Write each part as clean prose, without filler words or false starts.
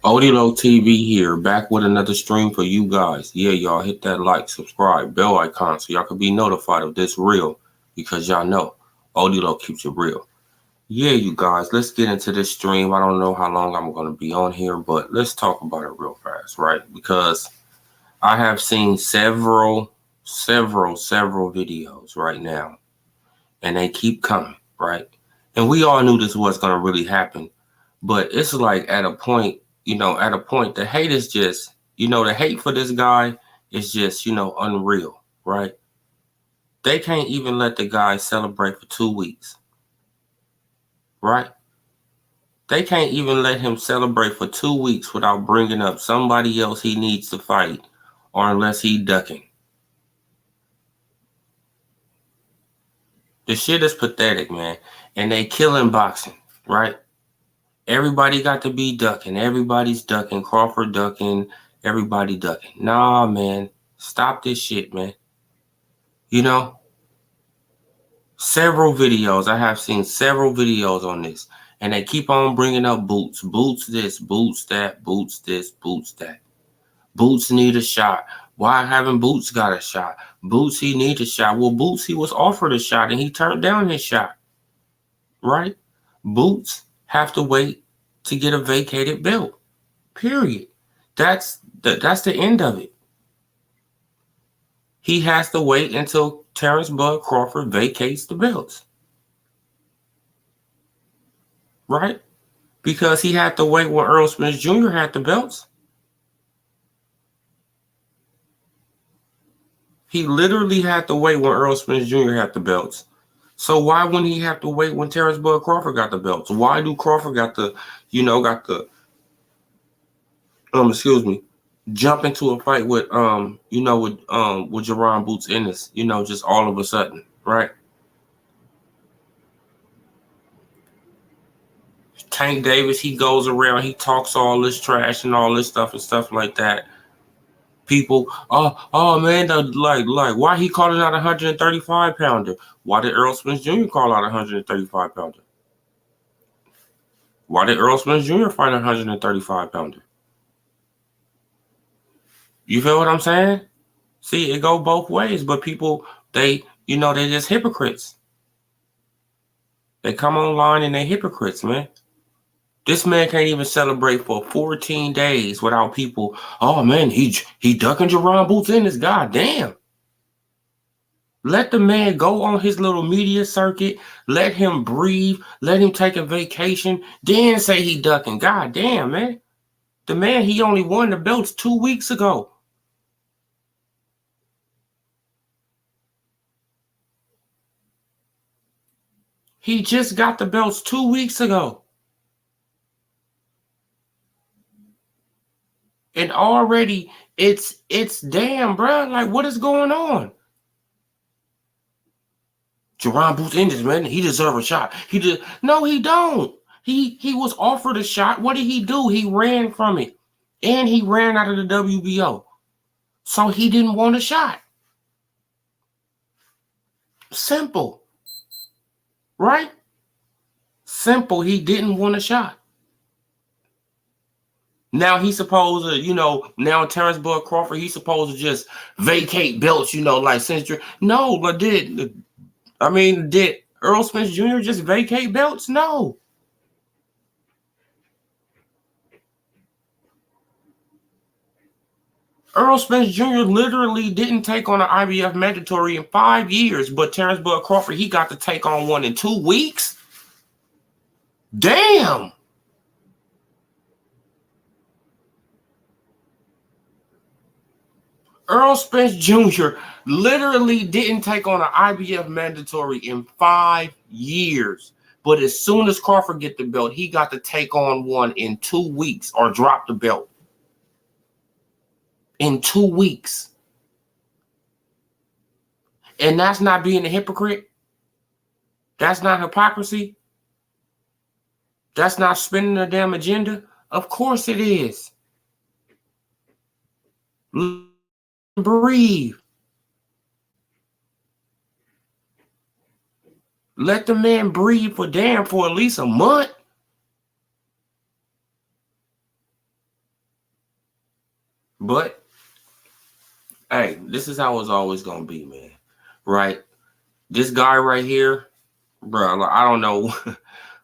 Odilo TV here, back with another stream for you guys. Yeah, y'all hit that like, subscribe, bell icon so y'all can be notified of this real, because y'all know Odilo keeps it real. Yeah, you guys, let's get into this stream. I don't know how long I'm going to be on here, but let's talk about it real fast, right? Because I have seen several videos right now, and they keep coming, right? And we all knew this was going to really happen, but it's like at a point, the hate is just, the hate for this guy is just, unreal, right? They can't even let the guy celebrate for 2 weeks, right? They can't even let him celebrate for 2 weeks without bringing up somebody else he needs to fight, or unless he ducking. The shit is pathetic, man. And they killing boxing, right? Everybody got to be ducking. Everybody's ducking. Crawford ducking. Everybody ducking. Nah, man. Stop this shit, man. Several videos. I have seen several videos on this. And they keep on bringing up Boots. Boots this, Boots that, Boots this, Boots that. Boots need a shot. Why haven't Boots got a shot? Boots, he needs a shot. Well, Boots, he was offered a shot and he turned down his shot. Right? Boots have to wait to get a vacated belt. Period. That's the end of it. He has to wait until Terrence Bud Crawford vacates the belts. Right? Because he had to wait when Earl Spence Jr. had the belts. He literally had to wait when Earl Spence Jr. had the belts. So why wouldn't he have to wait when Terrence Bud Crawford got the belts? Why do Crawford jump into a fight with Jaron Boots Ennis, just all of a sudden, right? Tank Davis, he goes around, he talks all this trash and all this stuff and stuff like that. People, oh man, like why he calling out a 135 pounder? Why did Earl Spence Jr. call out a 135 pounder? Why did Earl Spence Jr. fight a 135 pounder? You feel what I'm saying? See, it go both ways, but people, they just hypocrites. They come online and they hypocrites, man. This man can't even celebrate for 14 days without people, oh man, he ducking Jaron Boots in his goddamn. Let the man go on his little media circuit. Let him breathe. Let him take a vacation. Then say he ducking. Goddamn, man. The man, he only won the belts 2 weeks ago. He just got the belts 2 weeks ago. And already it's damn, bro. Like, what is going on? Jaron Boots Ennis, man, he deserves a shot. No, he don't. He was offered a shot. What did he do? He ran from it. And he ran out of the WBO. So he didn't want a shot. Simple. Right? Simple. He didn't want a shot. Now he's supposed to, now Terrence Bud Crawford, he's supposed to just vacate belts, like since you're no, but did Earl Spence Jr. just vacate belts? No. Earl Spence Jr. literally didn't take on an IBF mandatory in 5 years, but Terrence Bud Crawford, he got to take on one in 2 weeks. Damn. Earl Spence Jr. literally didn't take on an IBF mandatory in 5 years. But as soon as Crawford get the belt, he got to take on one in 2 weeks or drop the belt. In 2 weeks. And that's not being a hypocrite. That's not hypocrisy. That's not spinning a damn agenda. Of course it is. Breathe. Let the man breathe for at least a month. But, hey, this is how it's always going to be, man. Right? This guy right here, bro, like, I don't know.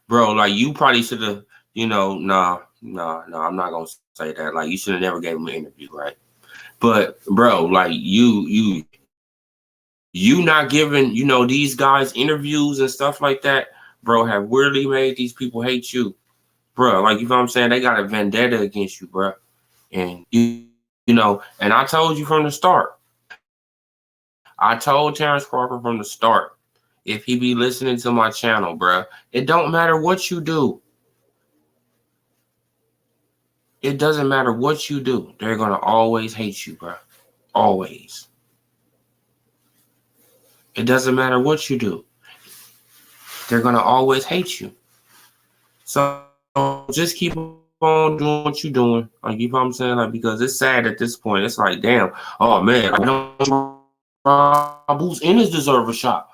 Bro, like, you probably should have, nah, I'm not going to say that. Like, you should have never gave him an interview, right? But, bro, like, you not giving, these guys interviews and stuff like that, bro, have really made these people hate you. Bro, like, you know what I'm saying? They got a vendetta against you, bro. And, and I told you from the start. I told Terrence Crawford from the start, if he be listening to my channel, bro, it don't matter what you do. It doesn't matter what you do. They're going to always hate you, bro. Always. It doesn't matter what you do. They're going to always hate you. So just keep on doing what you're doing. Like, you know what I'm saying? Like, because it's sad at this point. It's like, damn, oh, man, I know Boots Ennis deserve a shot.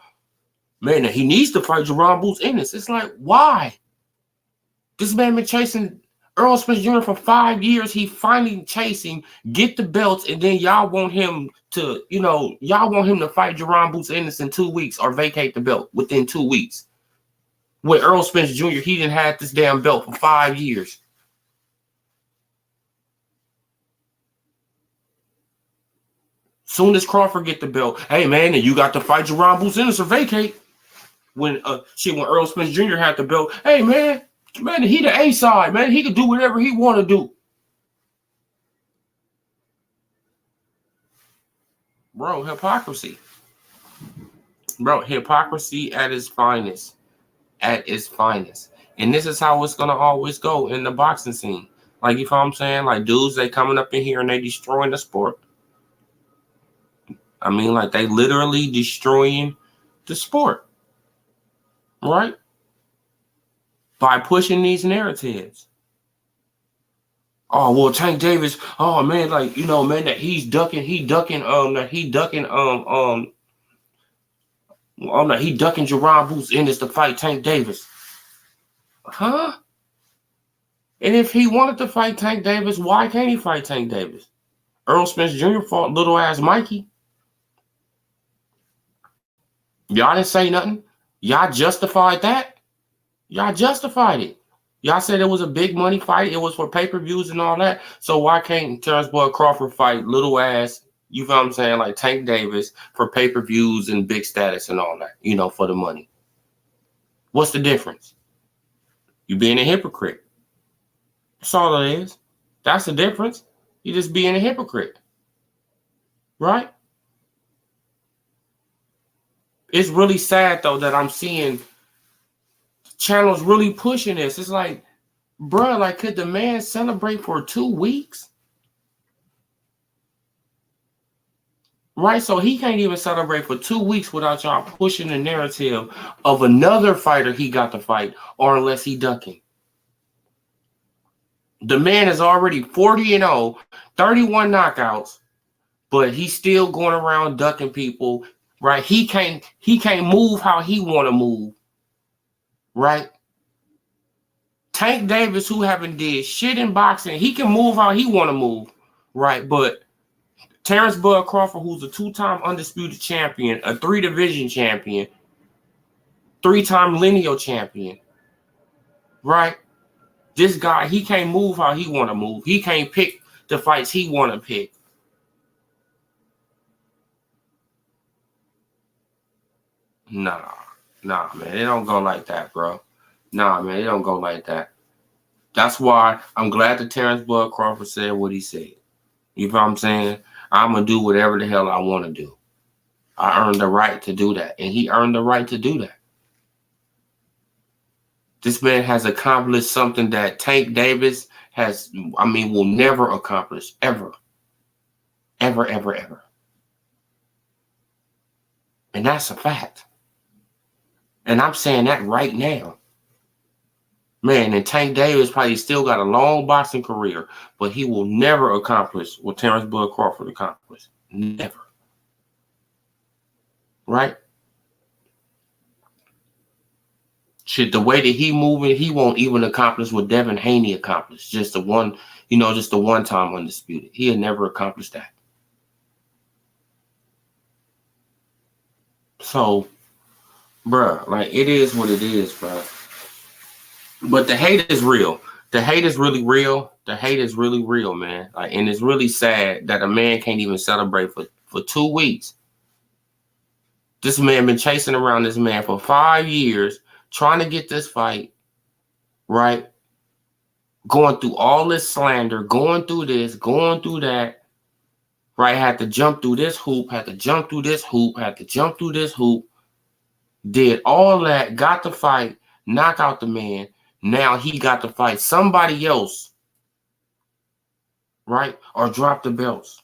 Man, he needs to fight Jerron Boots Ennis. It's like, why? This man been chasing Earl Spence Jr. for 5 years. He finally chasing, get the belts, and then y'all want him to, fight Jerron Boots Ennis in 2 weeks or vacate the belt within 2 weeks. With Earl Spence Jr., he didn't have this damn belt for 5 years. Soon as Crawford get the belt, hey man, and you got to fight Jerron Boots Ennis or vacate. When Earl Spence Jr. had the belt, hey man, he the A side, man. He could do whatever he want to do. Bro, hypocrisy. Bro, hypocrisy at its finest. At its finest. And this is how it's going to always go in the boxing scene. Like, you know what I'm saying? Like, dudes, they coming up in here and they destroying the sport. I mean, like, they literally destroying the sport. Right? By pushing these narratives. Oh, well, Tank Davis, oh man, like, man, that he ducking Jerron Boots Ennis to fight Tank Davis. Huh? And if he wanted to fight Tank Davis, why can't he fight Tank Davis? Earl Spence Jr. fought little ass Mikey. Y'all didn't say nothing. Y'all justified that. Y'all justified it. Y'all said it was a big money fight. It was for pay-per-views and all that. So why can't Terrence Bud Crawford fight little ass, you know what I'm saying, like Tank Davis for pay-per-views and big status and all that, for the money? What's the difference? You being a hypocrite. That's all it is. That's the difference. You just being a hypocrite. Right? It's really sad, though, that I'm seeing channels really pushing this. It's like, bro, like, could the man celebrate for 2 weeks? Right? So he can't even celebrate for 2 weeks without y'all pushing the narrative of another fighter he got to fight, or unless he ducking. The man is already 40-0, 31 knockouts, but he's still going around ducking people, right? He can't move how he want to move, right? Tank Davis, who haven't did shit in boxing, he can move how he want to move, right? But Terrence Bud Crawford, who's a 2-time undisputed champion, a 3-division champion, 3-time lineal champion, right? This guy, he can't move how he want to move. He can't pick the fights he want to pick. Nah, man, it don't go like that, bro. Nah, man, it don't go like that. That's why I'm glad that Terrence Bud Crawford said what he said. You know what I'm saying? I'm going to do whatever the hell I want to do. I earned the right to do that, and he earned the right to do that. This man has accomplished something that Tank Davis will never accomplish, ever. Ever, ever, ever. And that's a fact. And I'm saying that right now. Man, and Tank Davis probably still got a long boxing career, but he will never accomplish what Terrence Bud Crawford accomplished. Never. Right? Shit, the way that he moving, he won't even accomplish what Devin Haney accomplished. Just the one-time undisputed. He'll never accomplish that. So, bruh, like, it is what it is, bruh. But the hate is real. The hate is really real. The hate is really real, man. Like, and it's really sad that a man can't even celebrate for 2 weeks. This man been chasing around this man for 5 years, trying to get this fight, right? Going through all this slander, going through this, going through that, right? Had to jump through this hoop, had to jump through this hoop, had to jump through this hoop. Did all that, got the fight, knock out the man. Now he got to fight somebody else, right? Or drop the belts.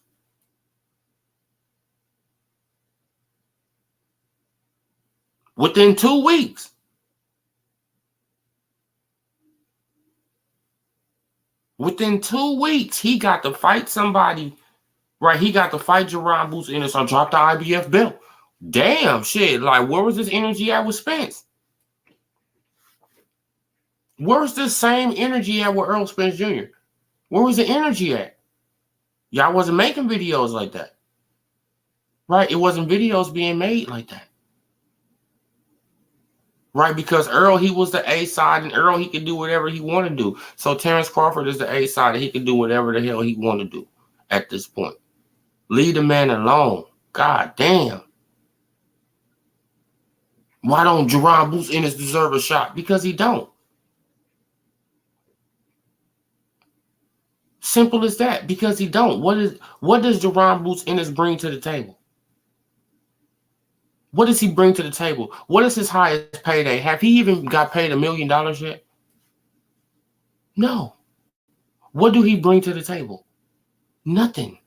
Within 2 weeks. Within 2 weeks, he got to fight somebody, right? He got to fight Jerron Boots and so drop the IBF belt. Damn, shit. Like, where was this energy at with Spence? Where's this same energy at with Earl Spence Jr.? Where was the energy at? Y'all wasn't making videos like that. Right? It wasn't videos being made like that. Right? Because Earl, he was the A side, and Earl, he could do whatever he wanted to do. So Terrence Crawford is the A side, and he can do whatever the hell he want to do at this point. Leave the man alone. God damn. Why don't Jerron Boots Ennis deserve a shot? Because he don't. Simple as that. Because he don't. What does Jerron Boots Ennis bring to the table? What does he bring to the table? What is his highest payday? Have he even got paid $1 million yet? No. What do he bring to the table? Nothing.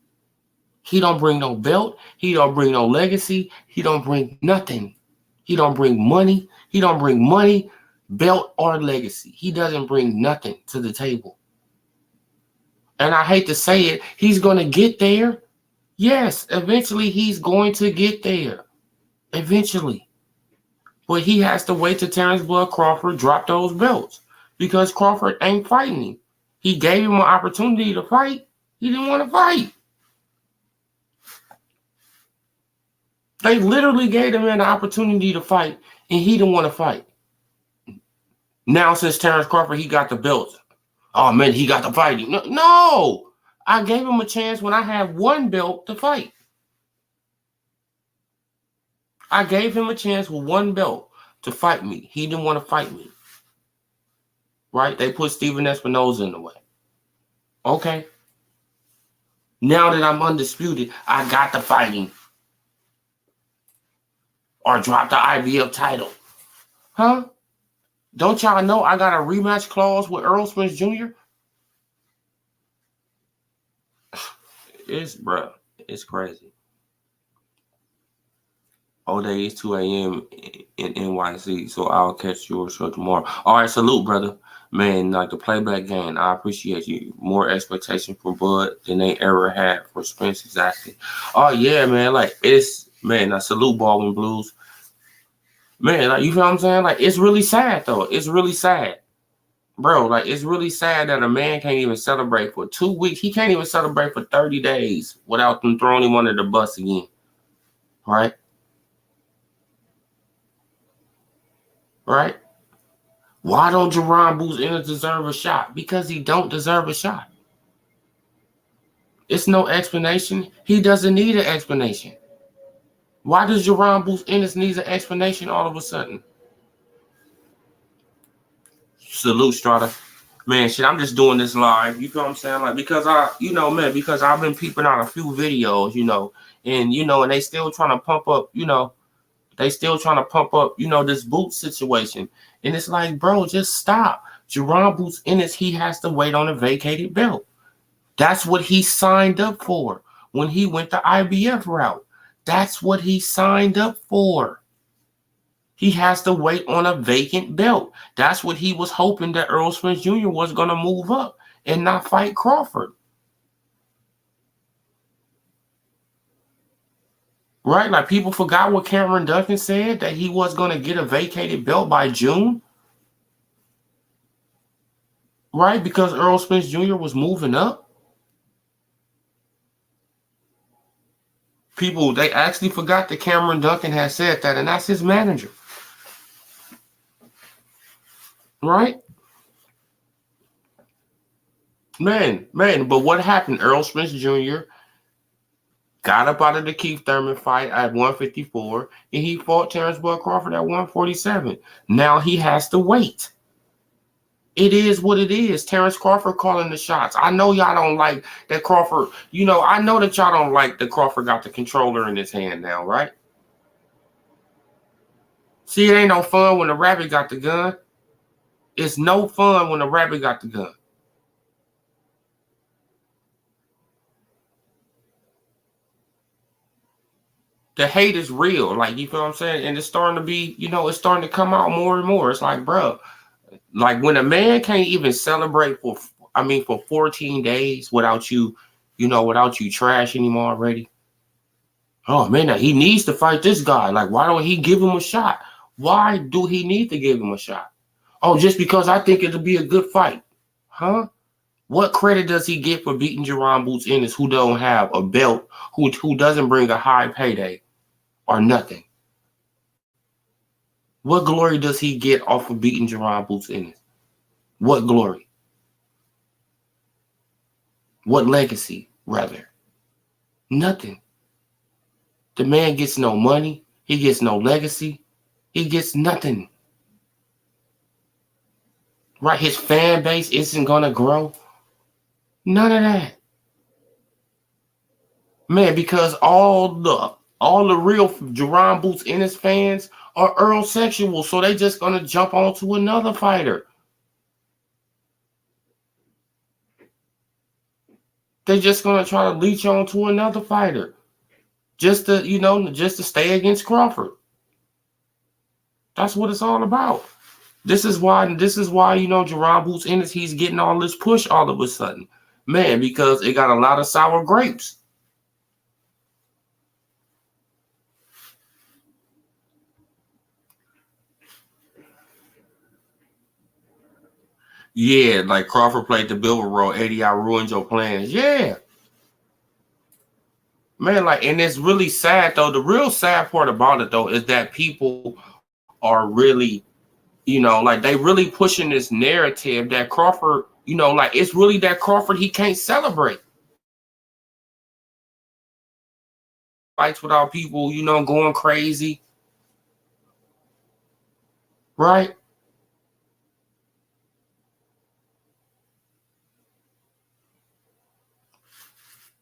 He don't bring no belt. He don't bring no legacy. He don't bring nothing. He don't bring money. He don't bring money, belt, or legacy. He doesn't bring nothing to the table. And I hate to say it, he's going to get there. Yes, eventually he's going to get there. Eventually. But he has to wait till Terrence Bud Crawford drop those belts. Because Crawford ain't fighting him. He gave him an opportunity to fight. He didn't want to fight. They literally gave him an opportunity to fight, and he didn't want to fight. Now, since Terrence Crawford, he got the belts. Oh, man, he got to fight him. No, I gave him a chance when I had 1 belt to fight. I gave him a chance with 1 belt to fight me. He didn't want to fight me. Right? They put Steven Espinoza in the way. Okay. Now that I'm undisputed, I got to fight him. Or drop the IBF title. Huh? Don't y'all know I got a rematch clause with Earl Spence Jr.? It's crazy. All day is 2 a.m. in NYC, so I'll catch yours show tomorrow. All right, salute, brother. Man, like the playback game, I appreciate you. More expectation from Bud than they ever had for Spence, exactly. Oh, yeah, man, like, it's, man, I salute Baldwin Blues. Man, like, you feel what I'm saying? Like, it's really sad, though. It's really sad. Bro, like, it's really sad that a man can't even celebrate for 2 weeks. He can't even celebrate for 30 days without them throwing him under the bus again. Right? Right? Why don't Jerron Boots Ennis deserve a shot? Because he don't deserve a shot. It's no explanation. He doesn't need an explanation. Why does Jerron Boots Ennis need an explanation all of a sudden? Salute, Strata. Man, shit, I'm just doing this live. You feel what I'm saying? Like, because because I've been peeping out a few videos, and they still trying to pump up, this boot situation. And it's like, bro, just stop. Jerron Boots Ennis, he has to wait on a vacated belt. That's what he signed up for when he went the IBF route. That's what he signed up for. He has to wait on a vacant belt. That's what he was hoping that Earl Spence Jr. was going to move up and not fight Crawford. Right? Like, people forgot what Cameron Duncan said, that he was going to get a vacated belt by June. Right? Because Earl Spence Jr. was moving up. People, they actually forgot that Cameron Duncan had said that, and that's his manager. Right? Man, but what happened? Earl Spence Jr. got up out of the Keith Thurman fight at 154, and he fought Terrence Bud Crawford at 147. Now he has to wait. It is what it is. Terrence Crawford calling the shots. I know y'all don't like that Crawford. I know that y'all don't like that Crawford got the controller in his hand now, right? See, it ain't no fun when the rabbit got the gun. It's no fun when the rabbit got the gun. The hate is real. Like, you feel what I'm saying? And it's starting to be, it's starting to come out more and more. It's like, bro, like when a man can't even celebrate for 14 days without you trashing him already. Oh, man, he needs to fight this guy. Like, why don't he give him a shot? Why do he need to give him a shot? Oh, just because I think it'll be a good fight. Huh? What credit does he get for beating Jerron Boots Ennis, who don't have a belt, who doesn't bring a high payday or nothing? What glory does he get off of beating Jerron Boots Ennis? What glory? What legacy, rather? Nothing. The man gets no money. He gets no legacy. He gets nothing. Right? His fan base isn't going to grow. None of that. Man, because all the real Jerron Boots Ennis fans are Earl sexual, so they just going to jump onto another fighter. They're just going to try to leech on to another fighter just to stay against Crawford. That's what it's all about. This is why Jerron Boots Ennis, he's getting all this push all of a sudden. Man, because it got a lot of sour grapes. Yeah, like Crawford played the billboard role, Eddie, I ruined your plans. Yeah. Man, like, and it's really sad, though. The real sad part about it, though, is that people are really, like, they really pushing this narrative that Crawford, like, it's really that Crawford, he can't celebrate. Fights without people, going crazy. Right?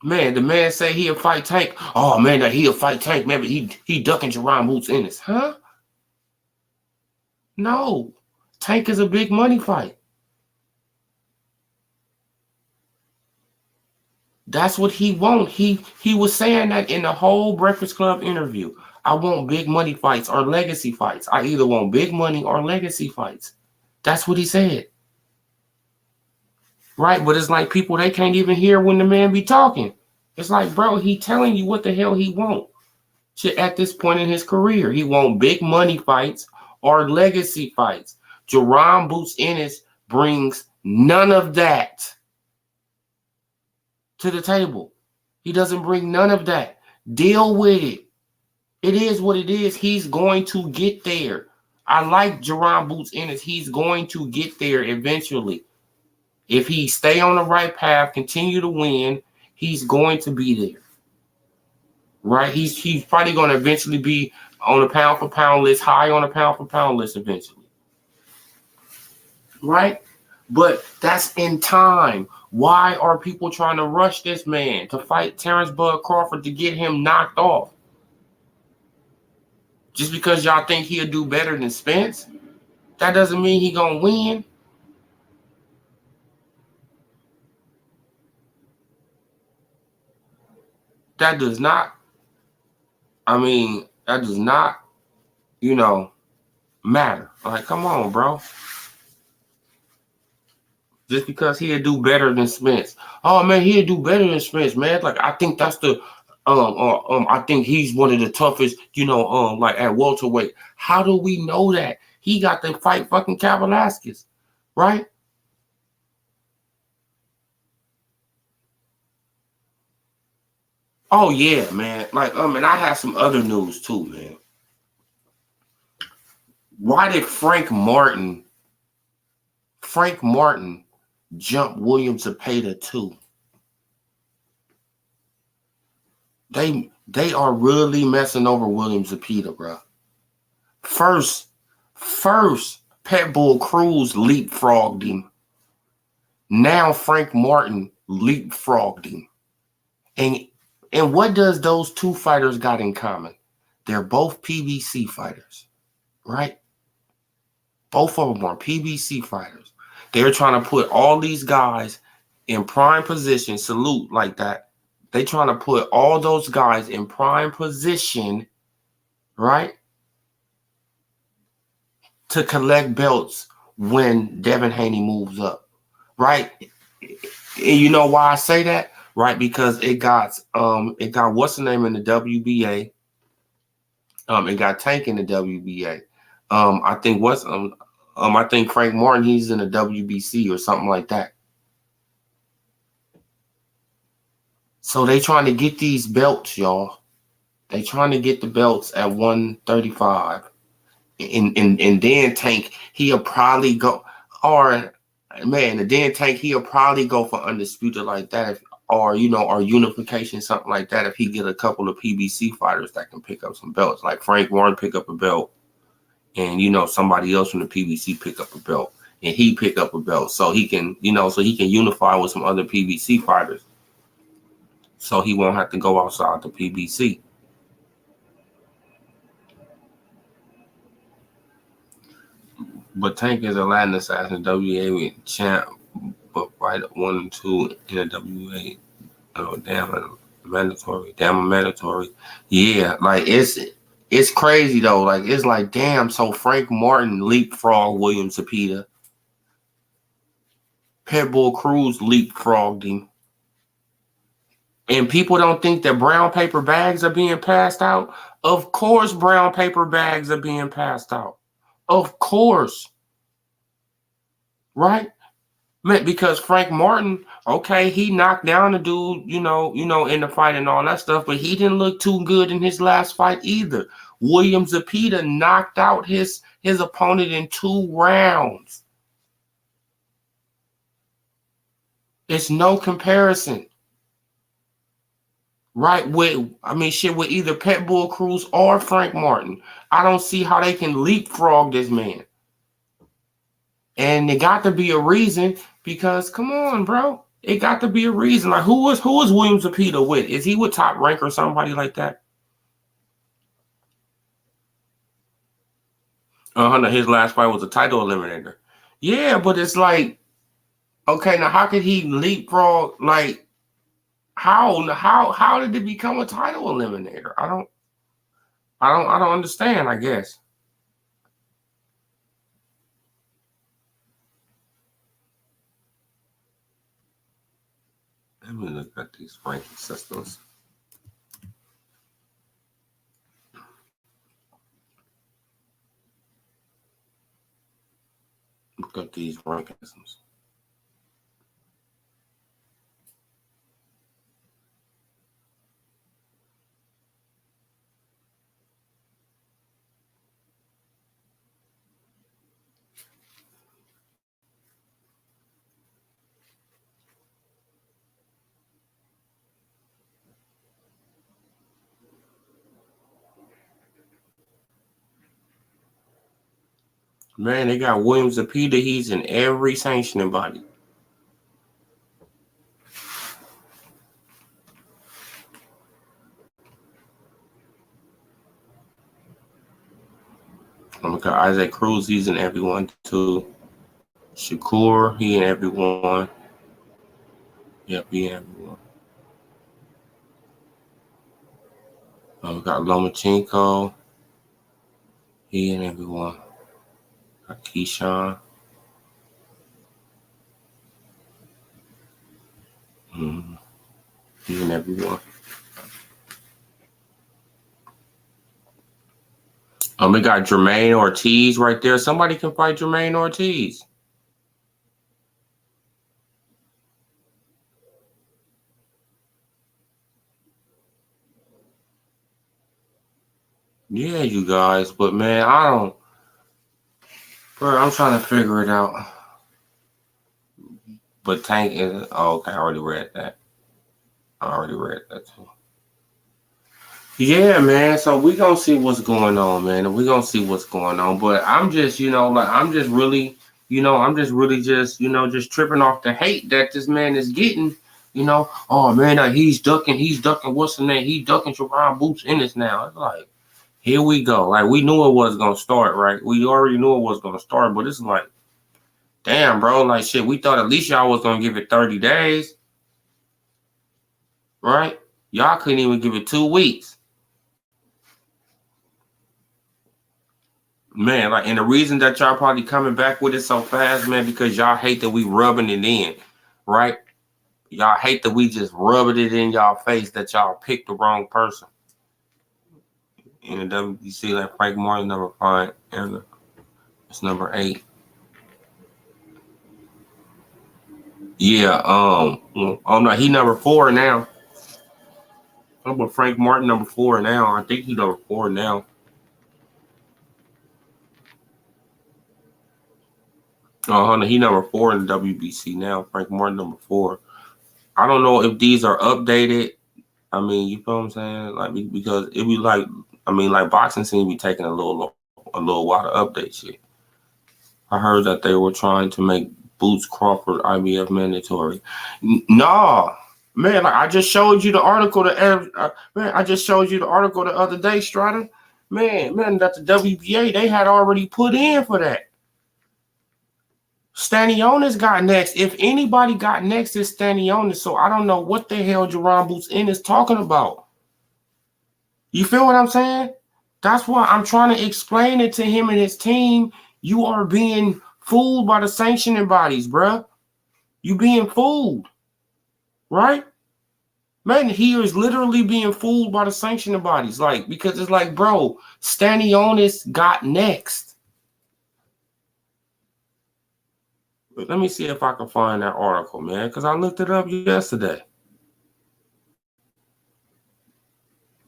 Man, the man say he'll fight Tank. Oh, man, that he'll fight Tank. Maybe he ducking Jerron Boots Ennis. Huh? No. Tank is a big money fight. That's what he wants. He was saying that in the whole Breakfast Club interview. I want big money fights or legacy fights. I either want big money or legacy fights. That's what he said. Right? But it's like people, they can't even hear when the man be talking. It's like, bro, he telling you what the hell he want. At this point in his career, he want big money fights or legacy fights. Jerome Boots Ennis brings none of that to the table. He doesn't bring none of that. Deal with it. It is what it is. He's going to get there. I like Jerome Boots Ennis. He's going to get there eventually. If he stay on the right path, continue to win, he's going to be there. Right? He's probably going to eventually be on a pound for pound list, high on a pound for pound list eventually. Right? But that's in time. Why are people trying to rush this man to fight Terrence Bud Crawford to get him knocked off? Just because y'all think he'll do better than Spence, that doesn't mean he gonna win. That does not, matter. Like, come on, bro. Just because he'll do better than Spence. Oh man, he'll do better than Spence, man. Like, I think that's the I think he's one of the toughest, like at welterweight. How do we know that? He got to fight fucking Kavaliauskas, right? Oh yeah, man. Like, and I have some other news too, man. Why did Frank Martin jump William Zepeda too? They are really messing over William Zepeda, bro. First, Pitbull Cruz leapfrogged him. Now Frank Martin leapfrogged him. And what does those two fighters got in common? They're both PBC fighters, right? Both of them are PBC fighters. They're trying to put all these guys in prime position, salute like that. They're trying to put all those guys in prime position, right? To collect belts when Devin Haney moves up, right? And you know why I say that? Right, because it got what's the name in the WBA. It got Tank in the WBA. I think Frank Martin, he's in the WBC or something like that. So they trying to get these belts, y'all. They trying to get the belts at 135. And then Tank, he'll probably go, or man, and then Tank, he'll probably go for undisputed like that, or unification, something like that, if he get a couple of PBC fighters that can pick up some belts, like Frank Warren pick up a belt, and somebody else from the PBC pick up a belt, and he pick up a belt, so he can unify with some other PBC fighters, so he won't have to go outside the PBC. But Tank is a Latin assassin, WA champ, but fight 1 and 2 in the WA. Oh, damn, mandatory. Yeah, like it's crazy though. Like, it's like, damn. So Frank Martin leapfrogged William Zepeda. Pitbull Cruz leapfrogged him. And people don't think that brown paper bags are being passed out. Of course, brown paper bags are being passed out. Of course. Right? Because Frank Martin, okay, he knocked down the dude, in the fight and all that stuff, but he didn't look too good in his last fight either. William Zepeda knocked out his opponent in 2 rounds. It's no comparison. Right? With either Pitbull Cruz or Frank Martin. I don't see how they can leapfrog this man. And it got to be a reason, because come on, bro. It got to be a reason. Like, who is William Zepeda with? Is he with Top Rank or somebody like that? His last fight was a title eliminator. Yeah, but it's like, okay, now how could he leapfrog? Like, how did it become a title eliminator? I don't understand, I guess. Let me look at these ranking systems. Look at these ranking systems. Man, they got Williams and Peter. He's in every sanctioning body. Look at Isaac Cruz. He's in everyone too. Shakur, he in everyone. Yep, he in everyone. We got Lomachenko. He in everyone. Got Keyshawn. Mm-hmm. He in everyone. We got Jermaine Ortiz right there. Somebody can fight Jermaine Ortiz. Yeah, you guys. But, man, I don't. Bro, I'm trying to figure it out. But Tank is. Oh, okay. I already read that. Too. Yeah, man. So we gonna see what's going on, man. We gonna see what's going on. But I'm just, I'm just really, just tripping off the hate that this man is getting. Oh man, he's ducking. What's the name? He's ducking Jerron Boots in this now. It's like, here we go. Like we knew it was gonna start, right? We already knew it was gonna start, but it's like, damn, bro. Like shit. We thought at least y'all was gonna give it 30 days, right? Y'all couldn't even give it 2 weeks. Man, like, and the reason that y'all probably coming back with it so fast, man, because y'all hate that we rubbing it in, right? Y'all hate that we just rubbing it in y'all face that y'all picked the wrong person. In the WBC, like Frank Martin, number 5, and it's number 8. Yeah, oh no, he number 4 now. But Frank Martin number 4 now. I think he number 4 now. Oh, no, he number 4 in the WBC now. Frank Martin number 4. I don't know if these are updated. I mean, you know what I'm saying? Like, because it be like, like boxing seems to be taking a little while to update shit. I heard that they were trying to make Boots Crawford IBF mandatory. Nah, man, like I just showed you the article. I just showed you the article the other day, Strata. Man, that the WBA they had already put in for that. Stanionis got next. If anybody got next, it's Stanionis. So I don't know what the hell Jerron Boots in is talking about. You feel what I'm saying? That's why I'm trying to explain it to him and his team. You are being fooled by the sanctioning bodies, bruh. You being fooled, right? Man, he is literally being fooled by the sanctioning bodies. Like, because it's like, bro, Stanionis got next. But let me see if I can find that article, man, because I looked it up yesterday.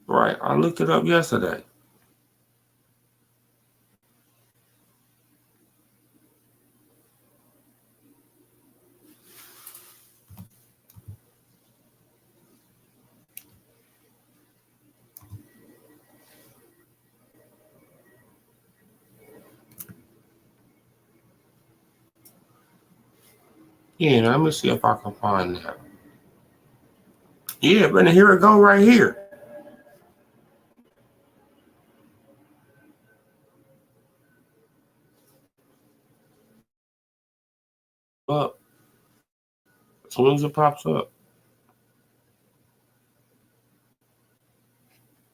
Right, I looked it up yesterday. Yeah, let me see if I can find that. Yeah, but here it go right here. Up. As soon as it pops up.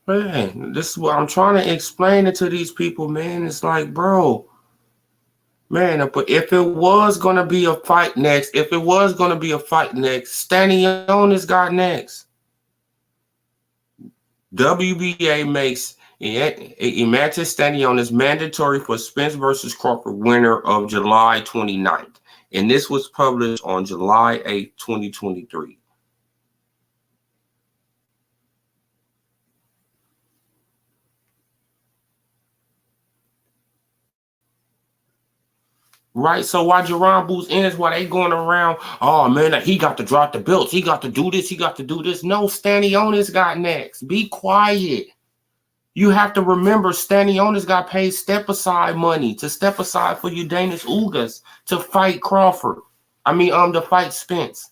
Man, this is what I'm trying to explain it to these people, man. It's like, bro, man, but if it was gonna be a fight next, Stanionis got next. WBA makes Emantis Stanionis mandatory for Spence versus Crawford winner of July 29th. And this was published on July 8th, 2023. Right? So while Jerron Boots ends, while they going around, oh man, he got to drop the belts. He got to do this. He got to do this. No, Stanionis got next. Be quiet. You have to remember Stanionis got paid step aside money to step aside for Udanis Ugas to fight Crawford. To fight Spence.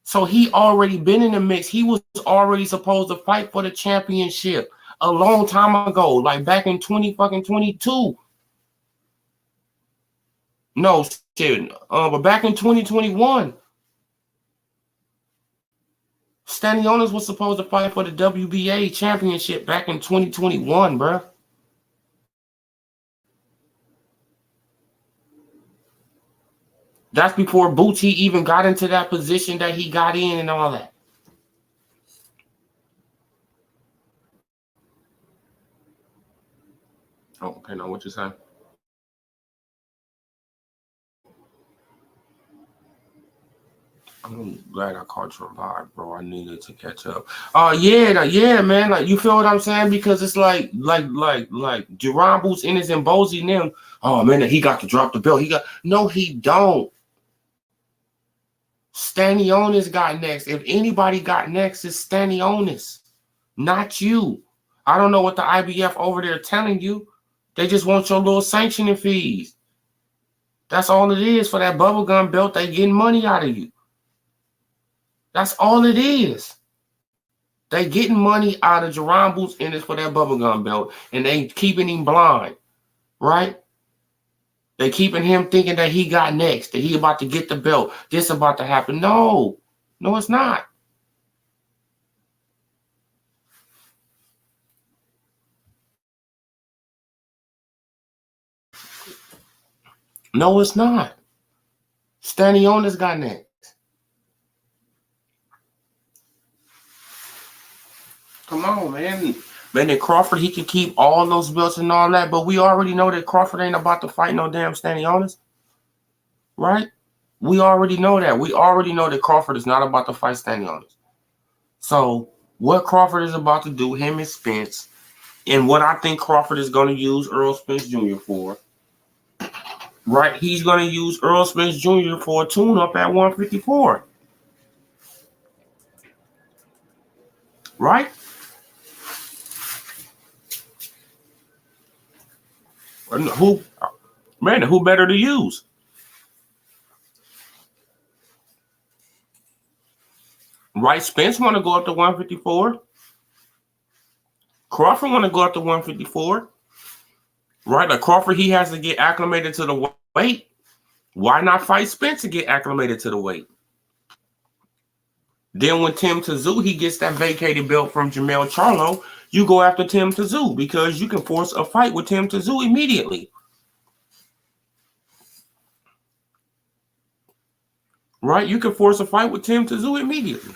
So he already been in the mix. He was already supposed to fight for the championship a long time ago, like back in 2022. No shit. But back in 2021, Stanionis was supposed to fight for the WBA championship back in 2021, bro. That's before Boots even got into that position that he got in and all that. Oh, okay, now what you saying? I'm glad I caught your vibe, bro. I needed to catch up. Yeah, man. Like, you feel what I'm saying? Because it's like Jerron Boots in his and Bozy and them. Oh man, he got to drop the belt. No, he don't. Stanionis got next. If anybody got next, it's Stanionis, not you. I don't know what the IBF over there telling you. They just want your little sanctioning fees. That's all it is for that bubblegum belt. They getting money out of you. That's all it is. They getting money out of Jerron Boots in it for that bubblegum belt, and they keeping him blind, right? They keeping him thinking that he got next, that he about to get the belt. This about to happen. No, it's not. No, it's not. Stanionis got next. Come on, man. Man, then Crawford, he can keep all those belts and all that, but we already know that Crawford ain't about to fight no damn Stanionis, right? We already know that. We already know that Crawford is not about to fight Stanionis. So what Crawford is about to do, him and Spence, and what I think Crawford is going to use Earl Spence Jr. for, right? He's going to use Earl Spence Jr. for a tune-up at 154. Right? Who better to use? Right? Spence want to go up to 154. Crawford want to go up to 154. Right? Like Crawford, he has to get acclimated to the weight. Why not fight Spence to get acclimated to the weight? Then when Tim Tszyu, he gets that vacated belt from Jermell Charlo, you go after Tim Tszyu because you can force a fight with Tim Tszyu immediately. Right? You can force a fight with Tim Tszyu immediately.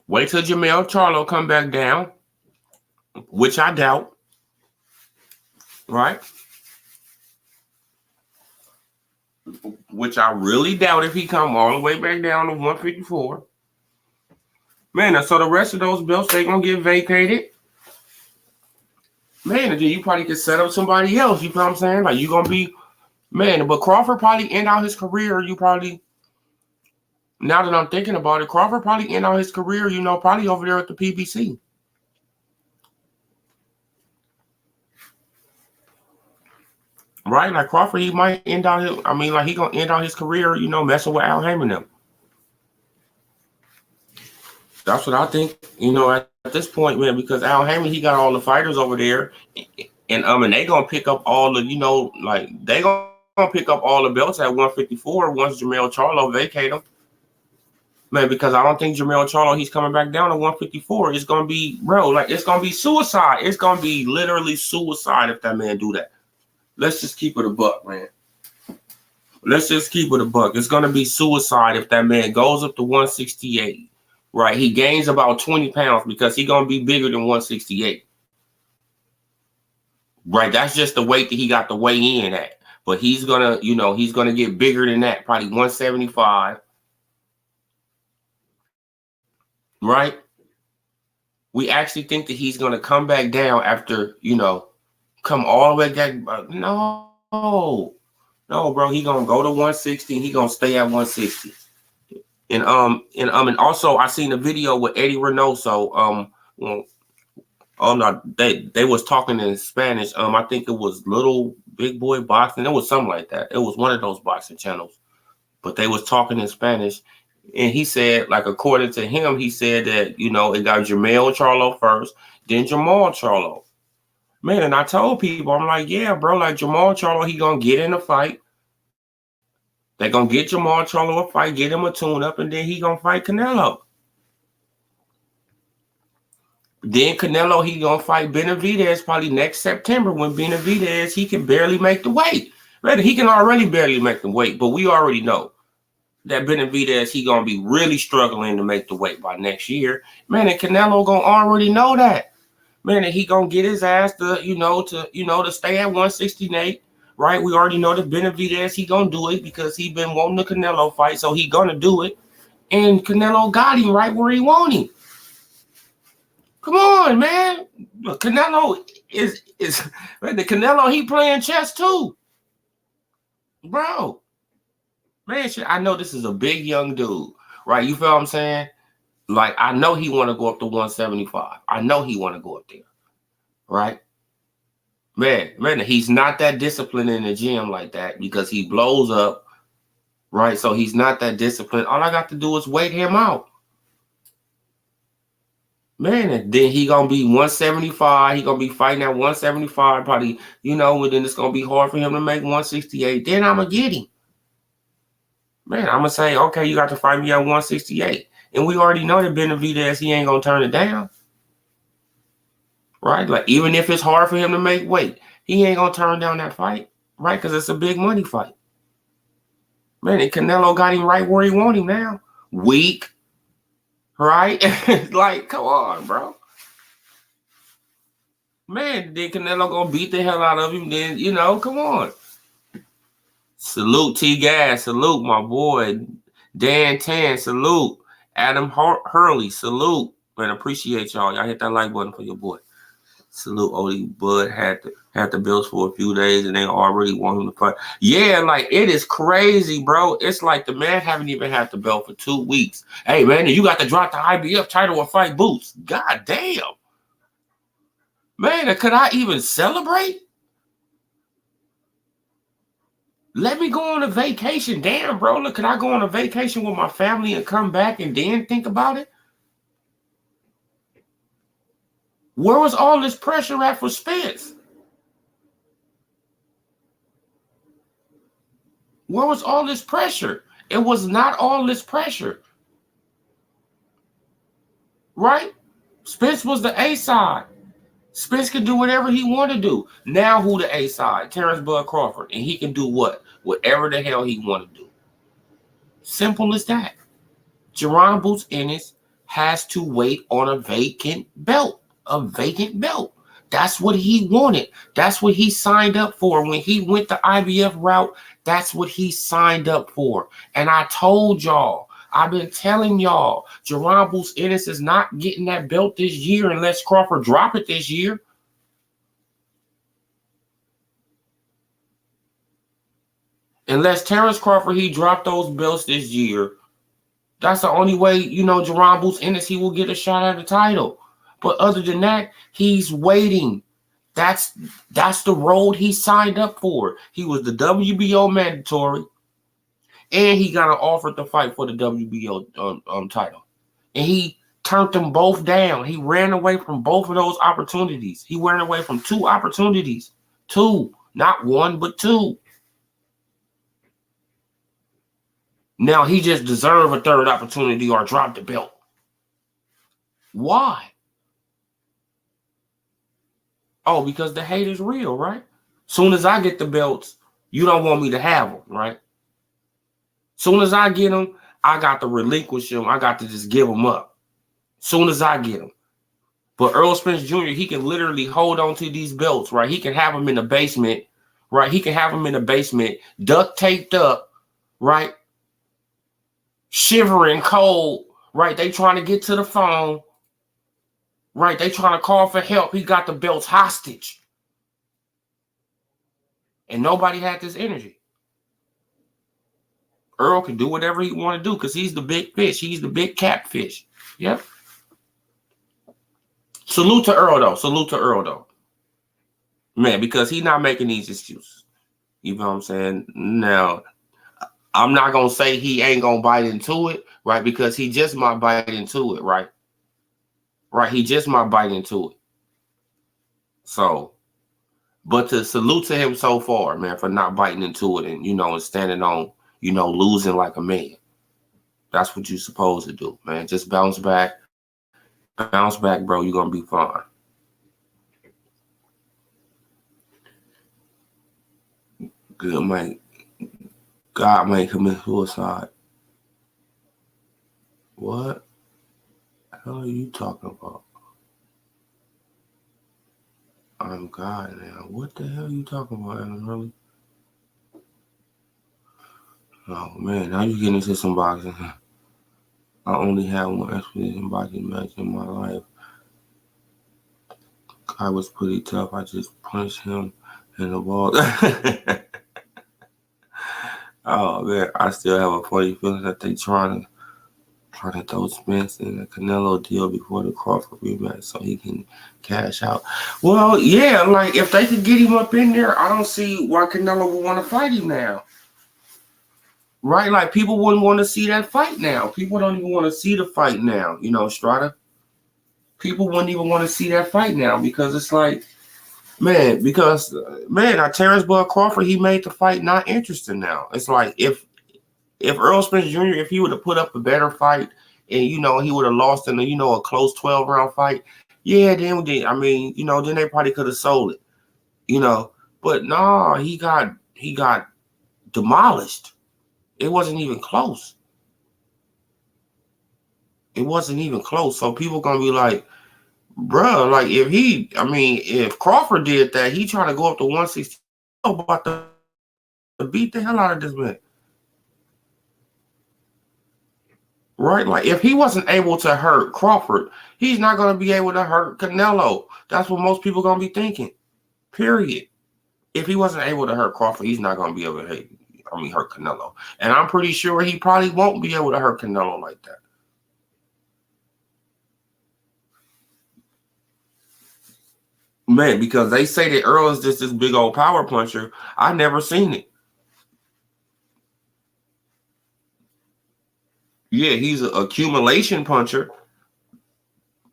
Wait till Jermell Charlo come back down, which I doubt. Right? Which I really doubt if he come all the way back down to 154. Man, so the rest of those belts, they going to get vacated. Man, then you probably could set up somebody else. You know what I'm saying? Like, you going to be, man, but Crawford probably end out his career. Now that I'm thinking about it, Crawford probably end out his career, probably over there at the PBC. Right? Like Crawford, he might end out his, he going to end out his career, messing with Al Heyman them. That's what I think, at this point, man, because Al Heyman, he got all the fighters over there, and they gonna pick up all the, they gonna to pick up all the belts at 154 once Jermell Charlo vacate them. Man, because I don't think Jermell Charlo, he's coming back down to 154. It's going to be, bro, like, it's going to be suicide. It's going to be literally suicide if that man do that. Let's just keep it a buck, man. Let's just keep it a buck. It's going to be suicide if that man goes up to 168, right? He gains about 20 pounds because he's going to be bigger than 168. Right? That's just the weight that he got to weigh in at. But he's going to, he's going to get bigger than that, probably 175. Right? We actually think that he's going to come back down after, come all the way back. No, bro, he going to go to 160. He going to stay at 160. And also I seen a video with Eddie Reynoso. No, they was talking in Spanish. I think it was Little Big Boy Boxing. It was something like that. It was one of those boxing channels. But they was talking in Spanish. And he said, like, according to him, he said that, it got Jermell Charlo first, then Jamal Charlo. Man, and I told people, I'm like, yeah, bro, like Jamal Charlo, he going to get in a fight. They're going to get Jamal Charlo a fight, get him a tune-up, and then he going to fight Canelo. Then Canelo, he going to fight Benavidez probably next September when Benavidez, he can barely make the weight. Right? He can already barely make the weight, but we already know that Benavidez, he going to be really struggling to make the weight by next year. Man, and Canelo going to already know that. Man, and he going to get his ass to stay at 168, right? We already know that Benavidez, he going to do it because he been wanting the Canelo fight, so he going to do it. And Canelo got him right where he want him. Come on, man. Look, Canelo is man, the Canelo, he playing chess too. Bro. Man, I know this is a big young dude, right? You feel what I'm saying? Like, I know he want to go up to 175. I know he want to go up there, right? Man, he's not that disciplined in the gym like that because he blows up, right? So he's not that disciplined. All I got to do is wait him out. Man, and then he going to be 175. He going to be fighting at 175 probably, and then it's going to be hard for him to make 168. Then I'm going to get him. Man, I'm going to say, okay, you got to fight me at 168. And we already know that Benavidez, he ain't going to turn it down. Right? Like, even if it's hard for him to make weight, he ain't going to turn down that fight. Right? Because it's a big money fight. Man, and Canelo got him right where he want him now. Weak. Right? Like, come on, bro. Man, then Canelo going to beat the hell out of him. Then, come on. Salute T-Gas. Salute my boy. Dan Tan. Salute. Adam Hurley. Salute. Man, appreciate y'all. Y'all hit that like button for your boy. Salute Odie Bud. Had the bills for a few days and they already want him to fight. Yeah, like, it is crazy, bro. It's like the man haven't even had the belt for 2 weeks. Hey, man, you got to drop the IBF title or fight Boots. God damn. Man, could I even celebrate? Let me go on a vacation. Damn, bro. Look, can I go on a vacation with my family and come back and then think about it? Where was all this pressure at for Spence? Where was all this pressure? It was not all this pressure. Right? Spence was the A side. Spence can do whatever he want to do. Now who the A side? Terrence Bud Crawford. And he can do what? Whatever the hell he want to do. Simple as that. Jerron Boots Ennis has to wait on a vacant belt. A vacant belt. That's what he wanted. That's what he signed up for. When he went the IBF route, that's what he signed up for. And I told y'all, I've been telling y'all, Jerron Boots Ennis is not getting that belt this year unless Crawford drop it this year. Unless Terrence Crawford, he dropped those belts this year. That's the only way, Jerron Boots Ennis, he will get a shot at the title. But other than that, he's waiting. That's the road he signed up for. He was the WBO mandatory, and he got an offer to fight for the WBO title. And he turned them both down. He ran away from both of those opportunities. He ran away from 2 opportunities. 2, not 1, but 2. Now he just deserved a third opportunity or drop the belt. Why? Oh, because the hate is real, right? Soon as I get the belts, you don't want me to have them, right? Soon as I get them, I got to relinquish them. I got to just give them up. Soon as I get them. But Earl Spence Jr., he can literally hold on to these belts, right? He can have them in the basement, right? He can have them in the basement, duct taped up, right? Shivering cold, right? They trying to get to the phone, right? They trying to call for help. He got the belts hostage. And nobody had this energy. Earl can do whatever he want to do because he's the big fish. He's the big catfish. Yep. Salute to Earl, though. Salute to Earl, though. Man, because he's not making these excuses. You know what I'm saying? Now, I'm not going to say he ain't going to bite into it, right? Because he just might bite into it, right? Right? He just might bite into it. So, but to salute to him so far, man, for not biting into it and, and standing on, losing like a man. That's what you're supposed to do, man. Just bounce back. Bounce back, bro. You're going to be fine. Good, man. God may commit suicide. What the hell are you talking about? I'm God now. What the hell are you talking about, Adam? Really? Oh, man. Now you're getting into some boxing. I only had one expedition boxing match in my life. I was pretty tough. I just punched him in the ball. Oh, man. I still have a funny feeling that they trying to throw Spence in a Canelo deal before the Crawford rematch so he can cash out. Well, yeah, like if they could get him up in there, I don't see why Canelo would want to fight him now. Right? Like people wouldn't want to see that fight now. People don't even want to see the fight now, Strata. People wouldn't even want to see that fight now because it's like, man, Terrence Bud Crawford, he made the fight not interesting now. It's like if Earl Spence Jr., if he would have put up a better fight and, he would have lost in a close 12-round fight, yeah, then they probably could have sold it, But no, he got demolished. It wasn't even close. It wasn't even close. So people going to be like, bruh, like if Crawford did that, he trying to go up to 160, about to beat the hell out of this man. Right? Like, if he wasn't able to hurt Crawford, he's not going to be able to hurt Canelo. That's what most people going to be thinking. Period. If he wasn't able to hurt Crawford, he's not going to be able to hurt Canelo. And I'm pretty sure he probably won't be able to hurt Canelo like that. Man, because they say that Earl is just this big old power puncher. I never seen it. Yeah, he's an accumulation puncher.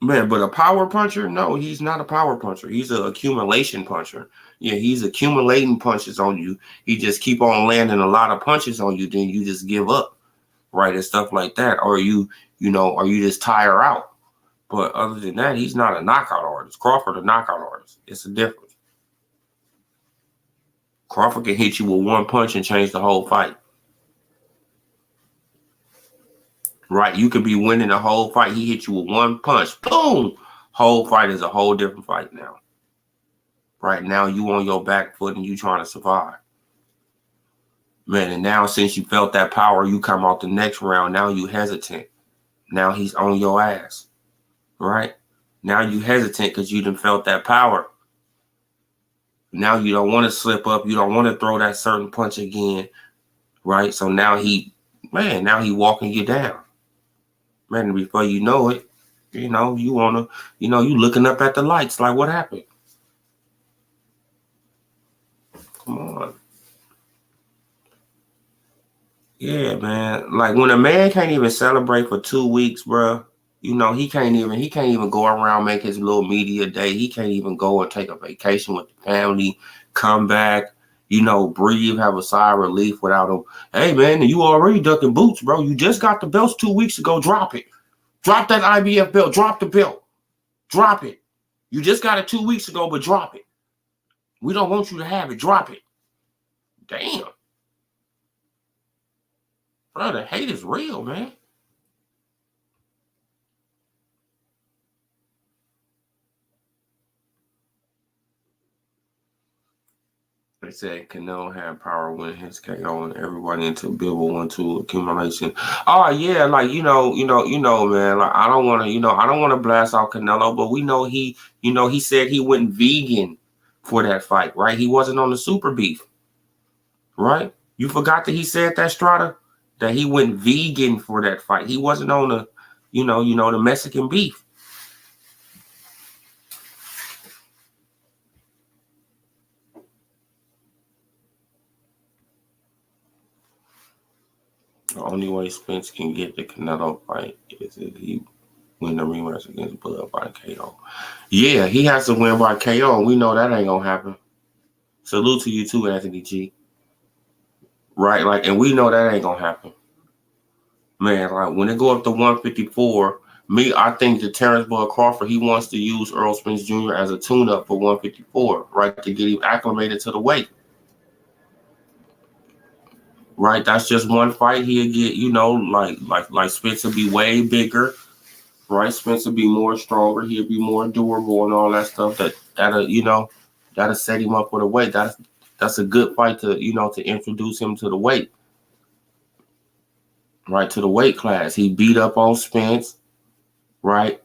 Man, but a power puncher? No, he's not a power puncher. He's an accumulation puncher. Yeah, he's accumulating punches on you. He just keep on landing a lot of punches on you, then you just give up, right, and stuff like that. Or you just tire out. But other than that, he's not a knockout artist. Crawford a knockout artist. It's a difference. Crawford can hit you with one punch and change the whole fight. Right, you could be winning the whole fight. He hit you with one punch. Boom! Whole fight is a whole different fight now. Right now, you on your back foot and you trying to survive. Man, and now since you felt that power, you come out the next round. Now you hesitant. Now he's on your ass. Right? Now you hesitant because you done felt that power. Now you don't want to slip up. You don't want to throw that certain punch again. Right? So now he walking you down. Man, before you know it, you looking up at the lights like, what happened? Come on. Yeah, man. Like when a man can't even celebrate for 2 weeks, bro, he can't even go around, make his little media day. He can't even go and take a vacation with the family, come back. breathe, have a sigh of relief without him. Hey, man, you already ducking boots, bro. You just got the belts 2 weeks ago. Drop it. Drop that IBF belt. Drop the belt. Drop it. You just got it 2 weeks ago, but drop it. We don't want you to have it. Drop it. Damn. Bro, the hate is real, man. They said Canelo had power when his KO and everybody into Billboard 1-2 accumulation. Oh yeah, like man. Like I don't want to blast out Canelo, but we know he said he went vegan for that fight, right? He wasn't on the super beef, right? You forgot that he said that, Strata, that he went vegan for that fight. He wasn't on the, the Mexican beef. The only way Spence can get the Canelo fight is if he win the rematch against Bud by KO. Yeah, he has to win by KO, and we know that ain't gonna happen. Salute to you too, Anthony G. Right, like, and we know that ain't gonna happen. Man, like when they go up to 154, I think that Terrence Bud Crawford, he wants to use Earl Spence Jr. as a tune-up for 154, right, to get him acclimated to the weight. Right, that's just one fight. He'll get, like Spence will be way bigger, right? Spence will be more stronger. He'll be more durable and all that stuff. That'll set him up for the weight. That's a good fight to to introduce him to the weight, right? To the weight class. He beat up on Spence, right?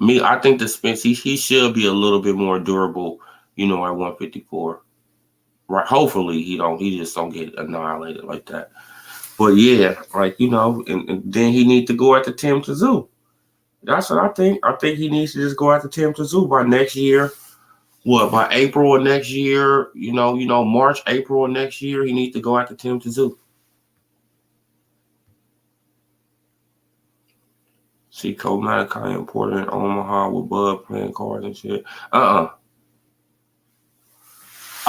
I think the Spence he should be a little bit more durable, at 154. Right, hopefully he just don't get annihilated like that. But yeah, like and then he needs to go after Tim Tszyu. That's what I think. I think he needs to just go after Tim Tszyu by next year. What, by April of next year? March, April of next year, he needs to go after Tim Tszyu. See Cole Malachi important in Omaha with Bud playing cards and shit.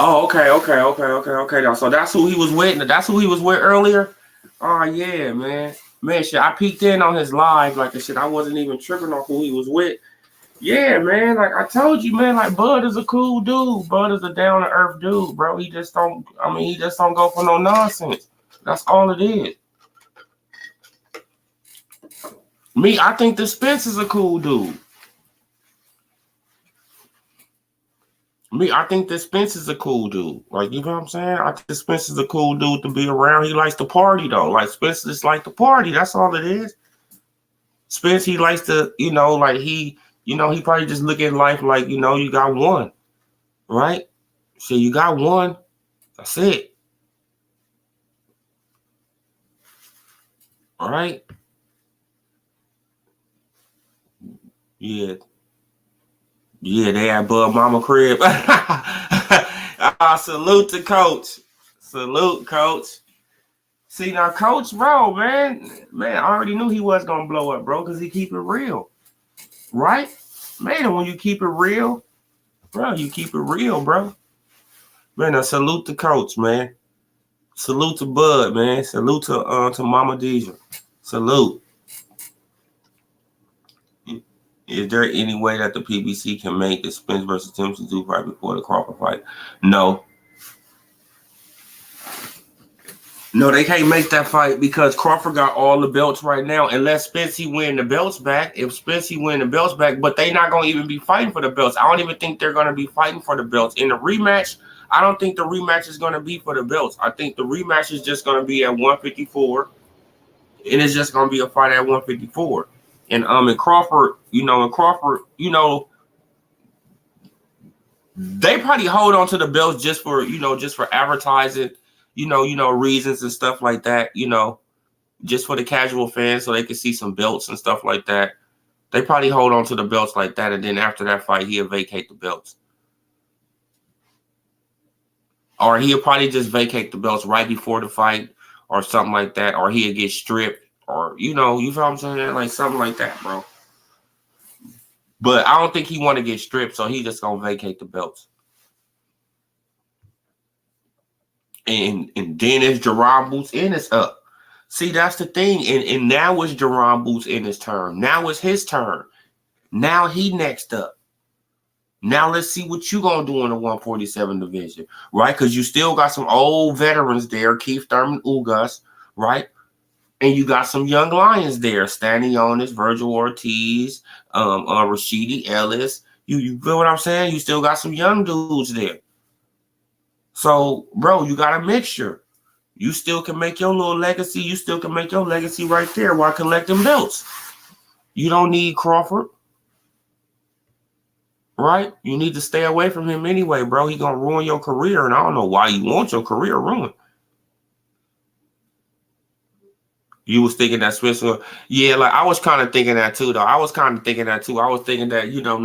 Oh, okay. So that's who he was with. That's who he was with earlier. Oh yeah, man. Shit. I peeked in on his live, like the shit. I wasn't even tripping on who he was with. Yeah, man. Like I told you, man. Like Bud is a cool dude. Bud is a down to earth dude, bro. He just don't go for no nonsense. That's all it is. I think that Spence is a cool dude. I think that Spence is a cool dude. Like, you know what I'm saying? I think Spence is a cool dude to be around. He likes to party, though. Like, Spence just like to party. That's all it is. Spence, he likes to, he probably just look at life like, you got one. Right? So you got one. That's it. All right? Yeah. Yeah, they at Bud Mama crib. Salute to Coach. Salute, Coach. See, now, Coach, bro, man, I already knew he was going to blow up, bro, because he keep it real. Right? Man, when you keep it real, bro, you keep it real, bro. Man, now salute to Coach, man. Salute to Bud, man. Salute to Mama Deja. Salute. Is there any way that the PBC can make the Spence versus Tim Tszyu fight before the Crawford fight? No. No, they can't make that fight because Crawford got all the belts right now. Unless Spence he win the belts back. If Spence he win the belts back, but they not going to even be fighting for the belts. I don't even think they're going to be fighting for the belts. In the rematch, I don't think the rematch is going to be for the belts. I think the rematch is just going to be at 154. And it's just going to be a fight at 154. And Crawford, they probably hold on to the belts just for advertising, reasons and stuff like that, just for the casual fans so they can see some belts and stuff like that. They probably hold on to the belts like that, and then after that fight, he'll vacate the belts. Or he'll probably just vacate the belts right before the fight or something like that, or he'll get stripped, or, you feel what I'm saying? Like something like that, bro. But I don't think he want to get stripped, so he just going to vacate the belts. And then it's Jerron Boots Ennis up. See, that's the thing. And now it's Jerron Boots Ennis' turn. Now it's his turn. Now he next up. Now let's see what you gonna do in the 147 division, right? Because you still got some old veterans there, Keith Thurman, Ugas, right? And you got some young lions there, Stanionis, Virgil Ortiz, Rashidi Ellis. You feel what I'm saying? You still got some young dudes there. So, bro, you got a mixture. You still can make your little legacy. You still can make your legacy right there while collecting belts. You don't need Crawford. Right? You need to stay away from him anyway, bro. He gonna ruin your career, and I don't know why you want your career ruined. You was thinking that Spencer, yeah, like I was kind of thinking that too, though. I was thinking that,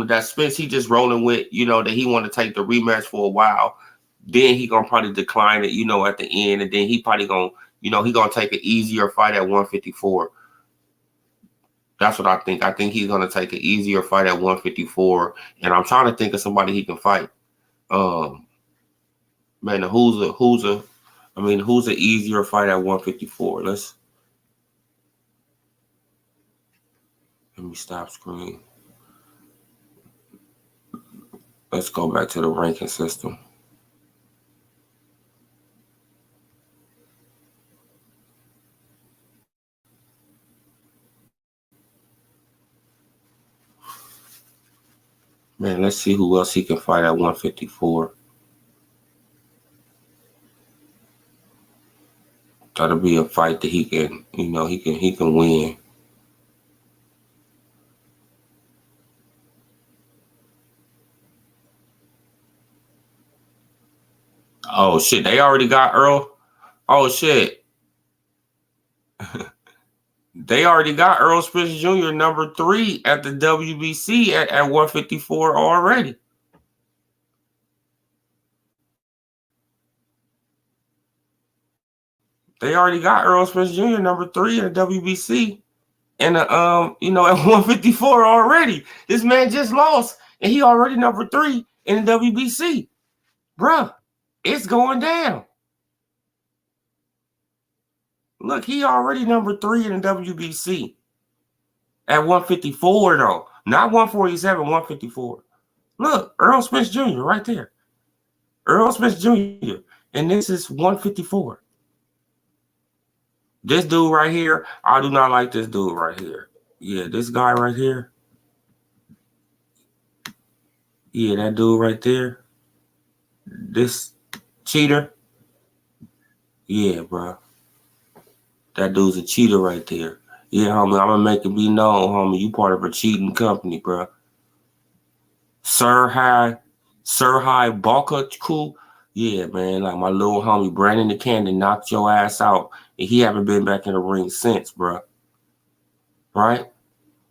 that Spence, he just rolling with, that he want to take the rematch for a while. Then he gonna probably decline it, at the end, and then he probably gonna, he gonna take an easier fight at 154. That's what I think. I think he's gonna take an easier fight at 154, and I'm trying to think of somebody he can fight. Man, who's an easier fight at 154? Let me stop screen. Let's go back to the ranking system. Man, let's see who else he can fight at 154. That'll be a fight that he can, he can win. Oh shit, they already got Earl. Oh shit. They already got Earl Spence Jr. number 3 at the WBC at 154 already. They already got Earl Spence Jr. number 3 at the WBC. And at 154 already. This man just lost, and he already number 3 in the WBC. Bruh, it's going down. Look, he already number 3 in the WBC. At 154, though. Not 147, 154. Look, Earl Spence Jr. right there. Earl Spence Jr. And this is 154. This dude right here, I do not like this dude right here. Yeah, this guy right here. Yeah, that dude right there. This cheater. Yeah, bro. That dude's a cheater right there. Yeah, homie, I'm going to make it be known, homie. You part of a cheating company, bro. Sir High Balkaku. Yeah, man, like my little homie Brandon the Cannon knocked your ass out, and he haven't been back in the ring since, bro. Right?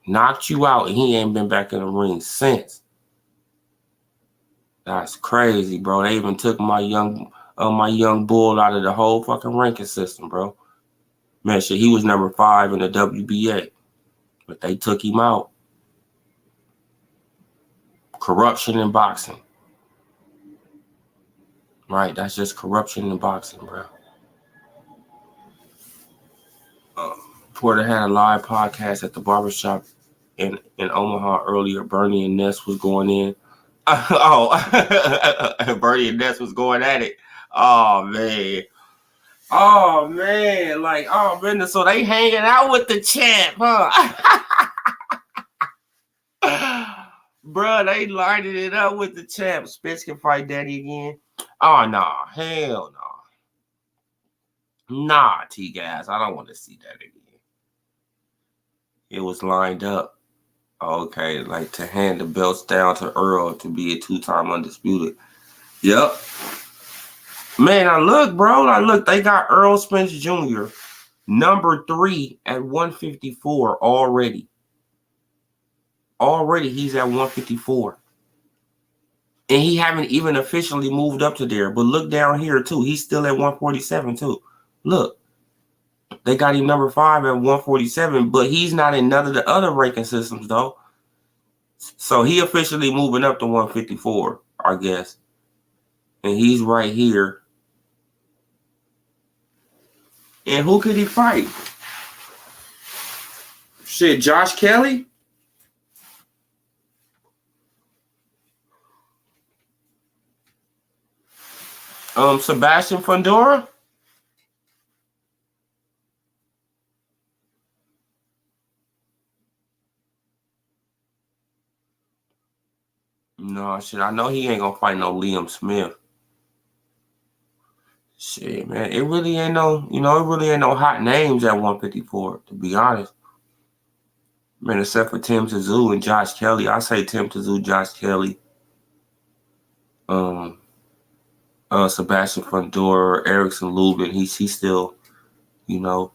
Knocked you out, and he ain't been back in the ring since. That's crazy, bro. They even took my young bull out of the whole fucking ranking system, bro. Man, shit, he was number 5 in the WBA, but they took him out. Corruption in boxing. Right, that's just corruption in boxing, bro. Porter had a live podcast at the barbershop in Omaha earlier. Bernie and Ness was going in. Bernie and Ness was going at it. Oh, man. Like, oh, man. So they hanging out with the champ, huh? Bruh, they lighted it up with the champ. Spence can fight Daddy again. Oh, nah. Hell no. Nah, T-Gas. I don't want to see that again. It was lined up. Okay, like to hand the belts down to Earl to be a 2-time undisputed. Yep. Man, I look, bro. They got Earl Spence Jr. number 3 at 154 already. Already he's at 154. And he haven't even officially moved up to there. But look down here, too. He's still at 147, too. Look. They got him number 5 at 147, but he's not in none of the other ranking systems, though. So he officially moving up to 154, I guess. And he's right here And who could he fight? Shit, Josh Kelly? Sebastian Fundora? No, shit, I know he ain't gonna fight no Liam Smith. Shit, man, it really ain't no, it really ain't no hot names at 154, to be honest. Man, except for Tim Tszyu and Josh Kelly. I say Tim Tszyu, Josh Kelly, um, Sebastian Fundora, Erickson Lubin. He's still, you know.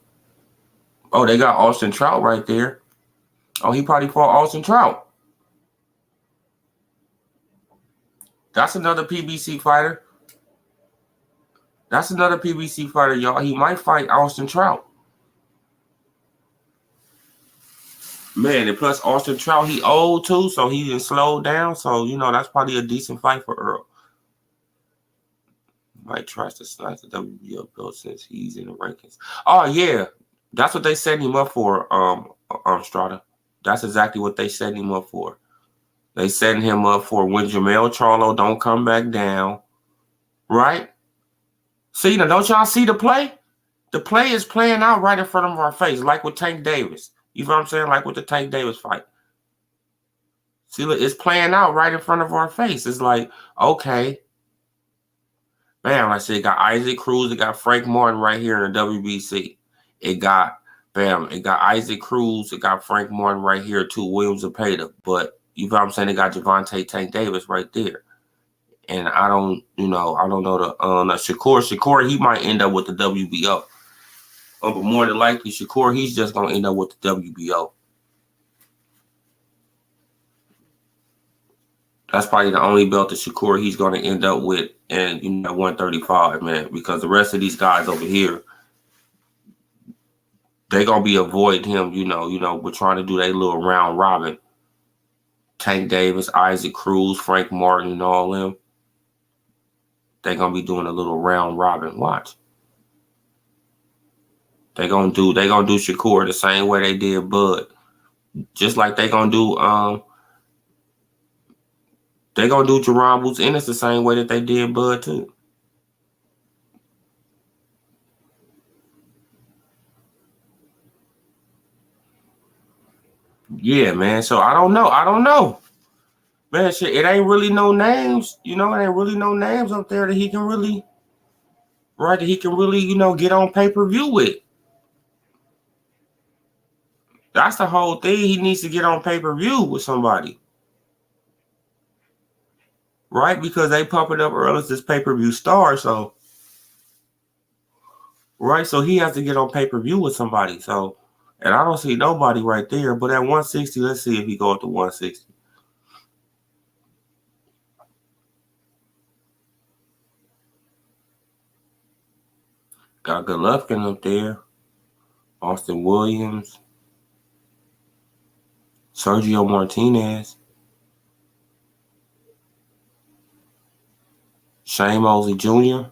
Oh, they got Austin Trout right there. Oh, he probably fought Austin Trout. That's another PBC fighter. That's another PBC fighter, y'all. He might fight Austin Trout. Man, and plus Austin Trout, he old too, so he didn't slow down. So, that's probably a decent fight for Earl. Might try to snipe the WBO belt since he's in the rankings. Oh, yeah. That's what they set him up for, Strada. That's exactly what they set him up for. They setting him up for when Jermell Charlo don't come back down. Right? See, now don't y'all see the play? The play is playing out right in front of our face, like with Tank Davis. You know what I'm saying? Like with the Tank Davis fight. See, look, it's playing out right in front of our face. It's like, okay. Bam, I said, it got Isaac Cruz, it got Frank Martin right here in the WBC. It got Isaac Cruz, it got Frank Martin right here too, William Zepeda. But you know what I'm saying? It got Javante Tank Davis right there. And I don't know the Shakur, he might end up with the WBO. But more than likely, Shakur, he's just gonna end up with the WBO. That's probably the only belt that Shakur he's gonna end up with, and 135, man, because the rest of these guys over here, they gonna be avoiding him. We're trying to do their little round robin. Tank Davis, Isaac Cruz, Frank Martin, and all them. They gonna be doing a little round robin. Watch. They gonna do Shakur the same way they did Bud. Just like they gonna do Jerron Boots Ennis the same way that they did Bud too. Yeah, man. So I don't know. Man, shit, it ain't really no names. It ain't really no names up there that he can really, get on pay-per-view with. That's the whole thing. He needs to get on pay-per-view with somebody. Right? Because they pump it up early as this pay-per-view star, so. Right? So he has to get on pay-per-view with somebody. So, and I don't see nobody right there. But at 160, let's see if he go up to 160. Got Golovkin up there. Austin Williams. Sergio Martinez. Shane Mosley Jr.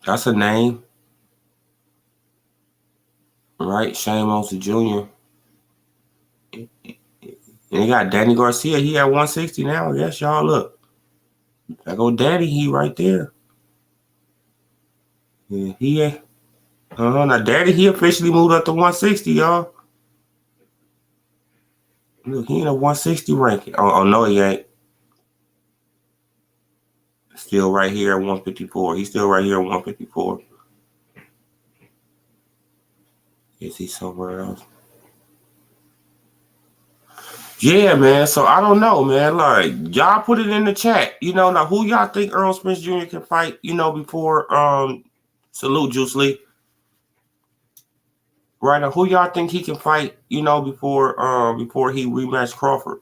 That's a name. Right? Shane Mosley Jr. And you got Danny Garcia. He at 160 now. I guess y'all look. There go Daddy. He right there. Yeah, he now Daddy, he officially moved up to 160, y'all. Look, he in a 160 ranking. Oh no, he ain't. Still right here at 154. He's still right here at 154. Is he somewhere else? Yeah, man. So I don't know, man. Like, y'all put it in the chat. Now who y'all think Earl Spence Jr. can fight, before Salute Juice Lee? Right now, who y'all think he can fight, before he rematch Crawford?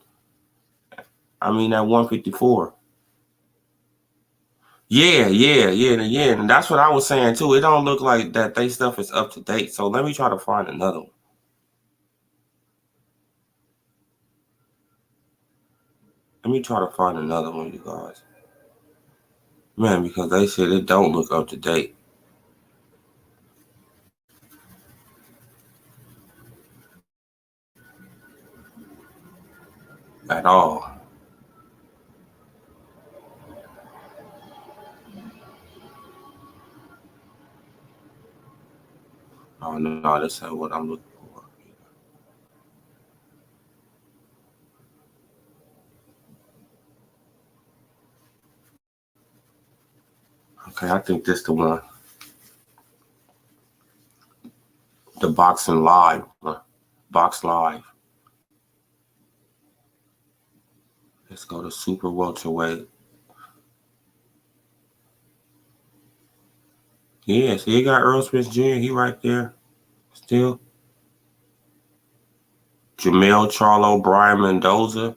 I mean, at 154. Yeah. And that's what I was saying too. It don't look like that they stuff is up to date. So let me try to find another one. Let me try to find another one, you guys. Man, because they said it don't look up to date. at all. Oh no, this ain't what I'm looking for. Okay, I think this the one. The boxing live. Box live. Let's go to super welterweight. Yeah, see, you got Earl Smith Jr. He right there. Still. Jamel Charlo, Brian Mendoza.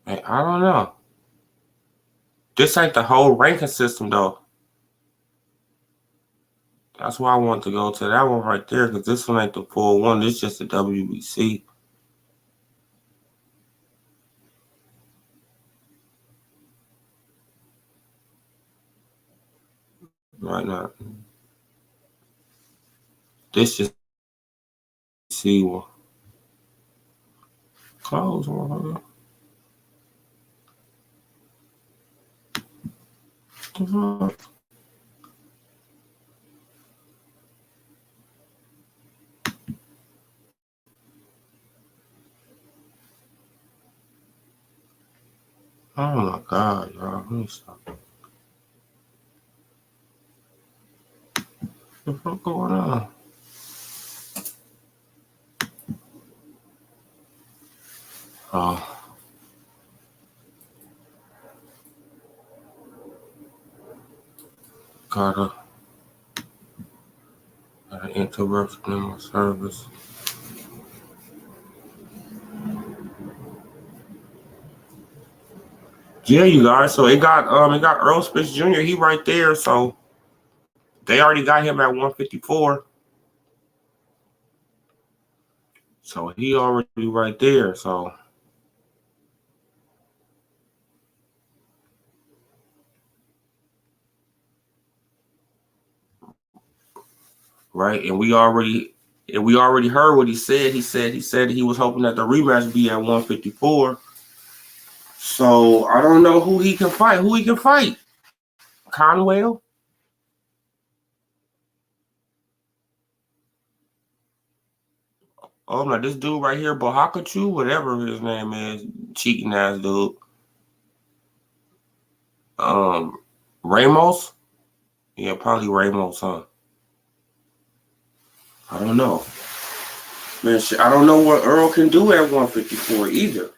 Hey, I don't know. This ain't the whole ranking system, though. That's why I want to go to that one right there, because this one ain't the full one. This is just the WBC. Right now. This just see one. Close one. Oh my God, y'all. Let me stop. What the fuck going on? Oh. Gotta interrupt in my service. Yeah, you guys. So it got Earl Spitz Jr. He right there. So they already got him at 154. So he already right there. So right, and we already heard what he said. He said he was hoping that the rematch be at 154. So I don't know who he can fight. Who he can fight? Conwell? Oh no, this dude right here, Bohakachu, whatever his name is, cheating ass dude. Ramos? Yeah, probably Ramos, huh? I don't know. Man, I don't know what Earl can do at 154 either.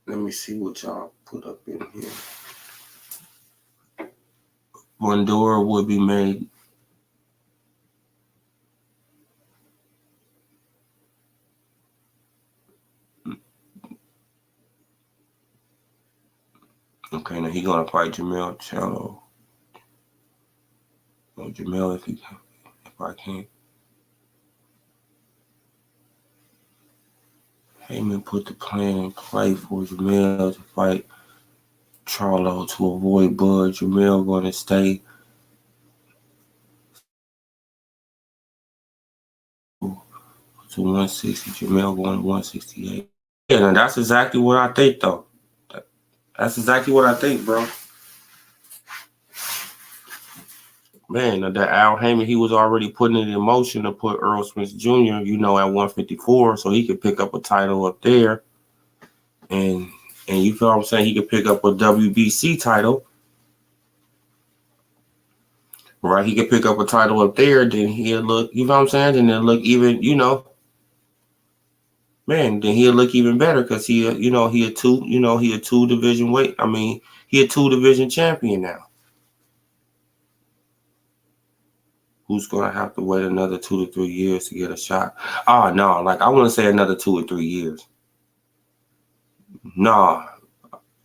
Let me see what y'all put up in here. Mondora would be made. Okay, now he gonna fight Jamel Charlo. Oh, Jamel, if I can't. Heyman put the plan in play for Jamel to fight Charlo to avoid Bud. Jamel gonna stay to 160. Jamel going to 168. Yeah, and that's exactly what I think, though. That's exactly what I think, bro. Man, that Al Heyman, he was already putting it in motion to put Earl Smith Jr., at 154, so he could pick up a title up there. And you feel what I'm saying? He could pick up a WBC title. Right? He could pick up a title up there, then he'll look, you know what I'm saying? Then it'll look even, man, then he'll look even better because he a two division weight. I mean, he a 2 division champion now. Who's gonna have to wait another 2 to 3 years to get a shot? Oh no, like I want to say another 2 or 3 years. No,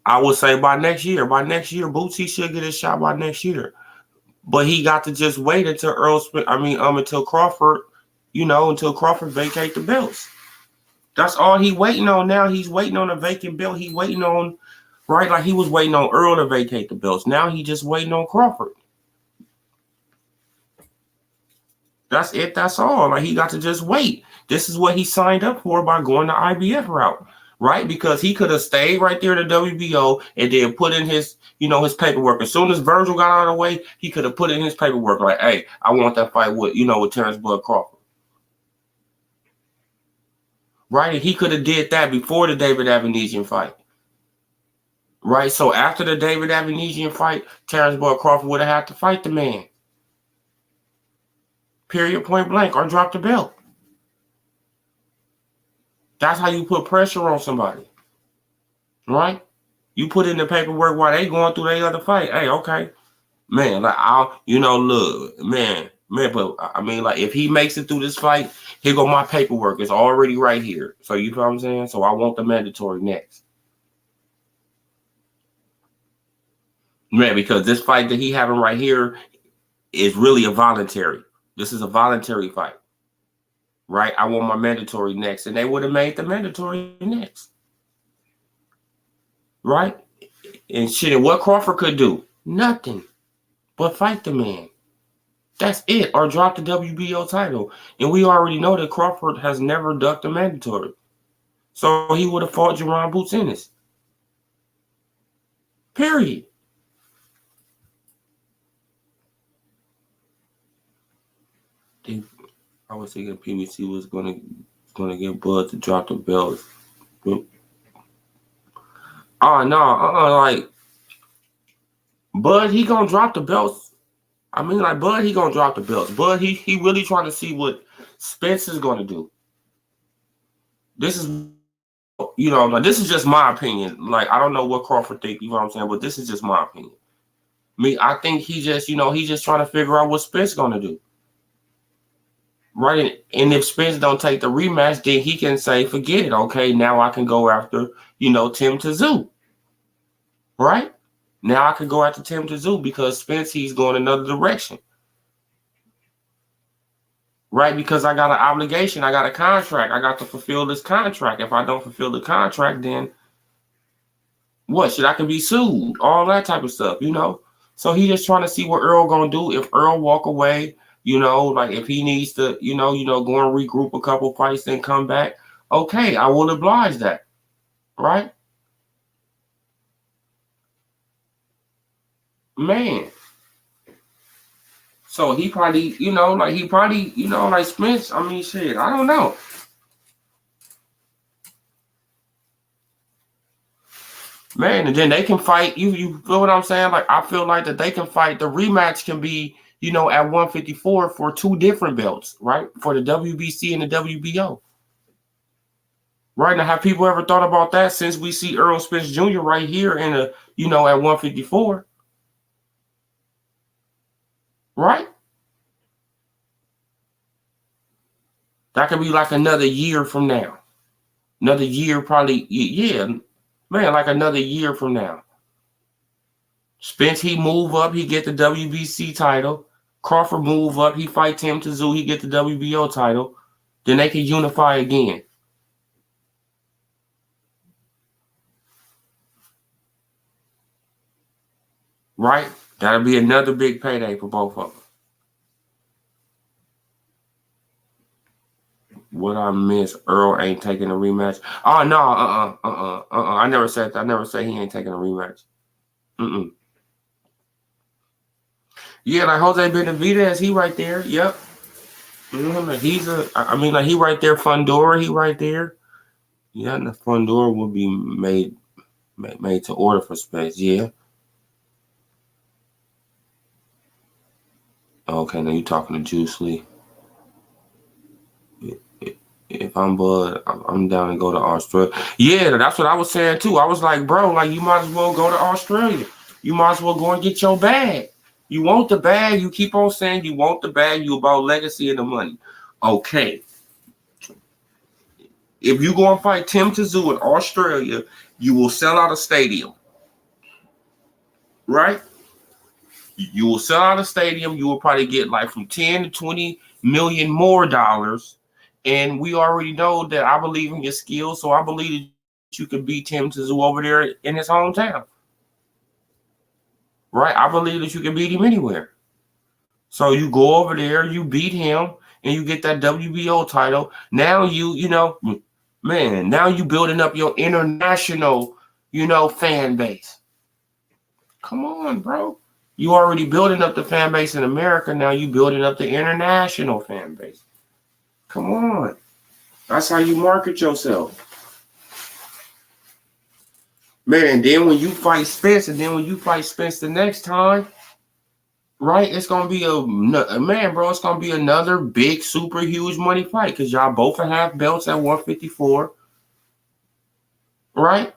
I would say by next year. By next year, Bootsy should get his shot by next year. But he got to just wait until until Crawford, until Crawford vacate the belts. That's all he waiting on now. He's waiting on a vacant belt. He waiting on, right? Like he was waiting on Earl to vacate the belts. Now he just waiting on Crawford. That's it. That's all. Like he got to just wait. This is what he signed up for by going the IBF route, right? Because he could have stayed right there in the WBO and then put in his, his paperwork. As soon as Virgil got out of the way, he could have put in his paperwork like, hey, I want that fight with, with Terrence Bud Crawford. Right? And he could have did that before the David Avanesian fight. Right? So after the David Avanesian fight, Terrence Bud Crawford would have had to fight the man. Period, point blank, or drop the belt. That's how you put pressure on somebody. Right? You put in the paperwork while they going through their other fight. Hey, okay. Man, like, look, man, but I mean, like, if he makes it through this fight, here go my paperwork. It's already right here. So, you know what I'm saying? So, I want the mandatory next. Man, because this fight that he having right here is really a voluntary. This is a voluntary fight. Right? I want my mandatory next. And they would have made the mandatory next. Right? And shit, and what Crawford could do? Nothing. But fight the man. That's it. Or drop the WBO title. And we already know that Crawford has never ducked a mandatory. So he would have fought Jerron Boots Ennis. Period. I was thinking PBC was gonna get Bud to drop the belt. Oh no, like Bud, he gonna drop the belts. I mean, like Bud, he gonna drop the belts. Bud, he really trying to see what Spence is gonna do. This is, like this is just my opinion. Like I don't know what Crawford think. You know what I'm saying? But this is just my opinion. I think he just, he's just trying to figure out what Spence gonna do. Right, and if Spence don't take the rematch, then he can say, forget it. Okay, now I can go after, Tim Tszyu. Right? Now I can go after Tim Tszyu because Spence, he's going another direction. Right? Because I got an obligation. I got a contract. I got to fulfill this contract. If I don't fulfill the contract, then what? I can be sued? All that type of stuff, So he just trying to see what Earl going to do. If Earl walk away, like if he needs to, go and regroup a couple fights and come back, okay, I will oblige that. Right? Man. So he probably, like Spence, I mean, shit, I don't know. Man, and then they can fight, you feel what I'm saying? Like, I feel like that they can fight, the rematch can be, at 154 for two different belts, right? For the WBC and the WBO. Right? Now, have people ever thought about that since we see Earl Spence Jr. right here in a, at 154? Right? That could be like another year from now. Another year, probably, yeah. Man, like another year from now. Spence, he move up, he get the WBC title. Crawford move up, he fight Tim Tszyu, he get the WBO title. Then they can unify again. Right? That'll be another big payday for both of them. What I miss, Earl ain't taking a rematch. Oh no, I never said that. I never said he ain't taking a rematch. Yeah, like Jose Benavidez, he right there. Yep. He's like he right there. Fundora, he right there. Yeah, and the Fundora will be made to order for Spence. Yeah. Okay, now you talking to Juice Lee. If I'm Bud, I'm down to go to Australia. Yeah, that's what I was saying too. I was like, bro, like you might as well go to Australia. You might as well go and get your bag. You want the bag. You keep on saying you want the bag. You about legacy and the money. Okay. If you go and fight Tim Tszyu in Australia, you will sell out a stadium. right? You will sell out a stadium. You will probably get like from 10 to 20 million more dollars. And we already know that I believe in your skills. So I believe that you could beat Tim Tszyu over there in his hometown. Right? I believe that you can beat him anywhere. So you go over there, you beat him, and you get that WBO title. Now now you building up your international, fan base. Come on, bro. You already building up the fan base in America. Now you building up the international fan base. Come on. That's how you market yourself. Man, and then when you fight Spence, the next time, right, it's going to be it's going to be another big, super huge money fight because y'all both have belts at 154. Right?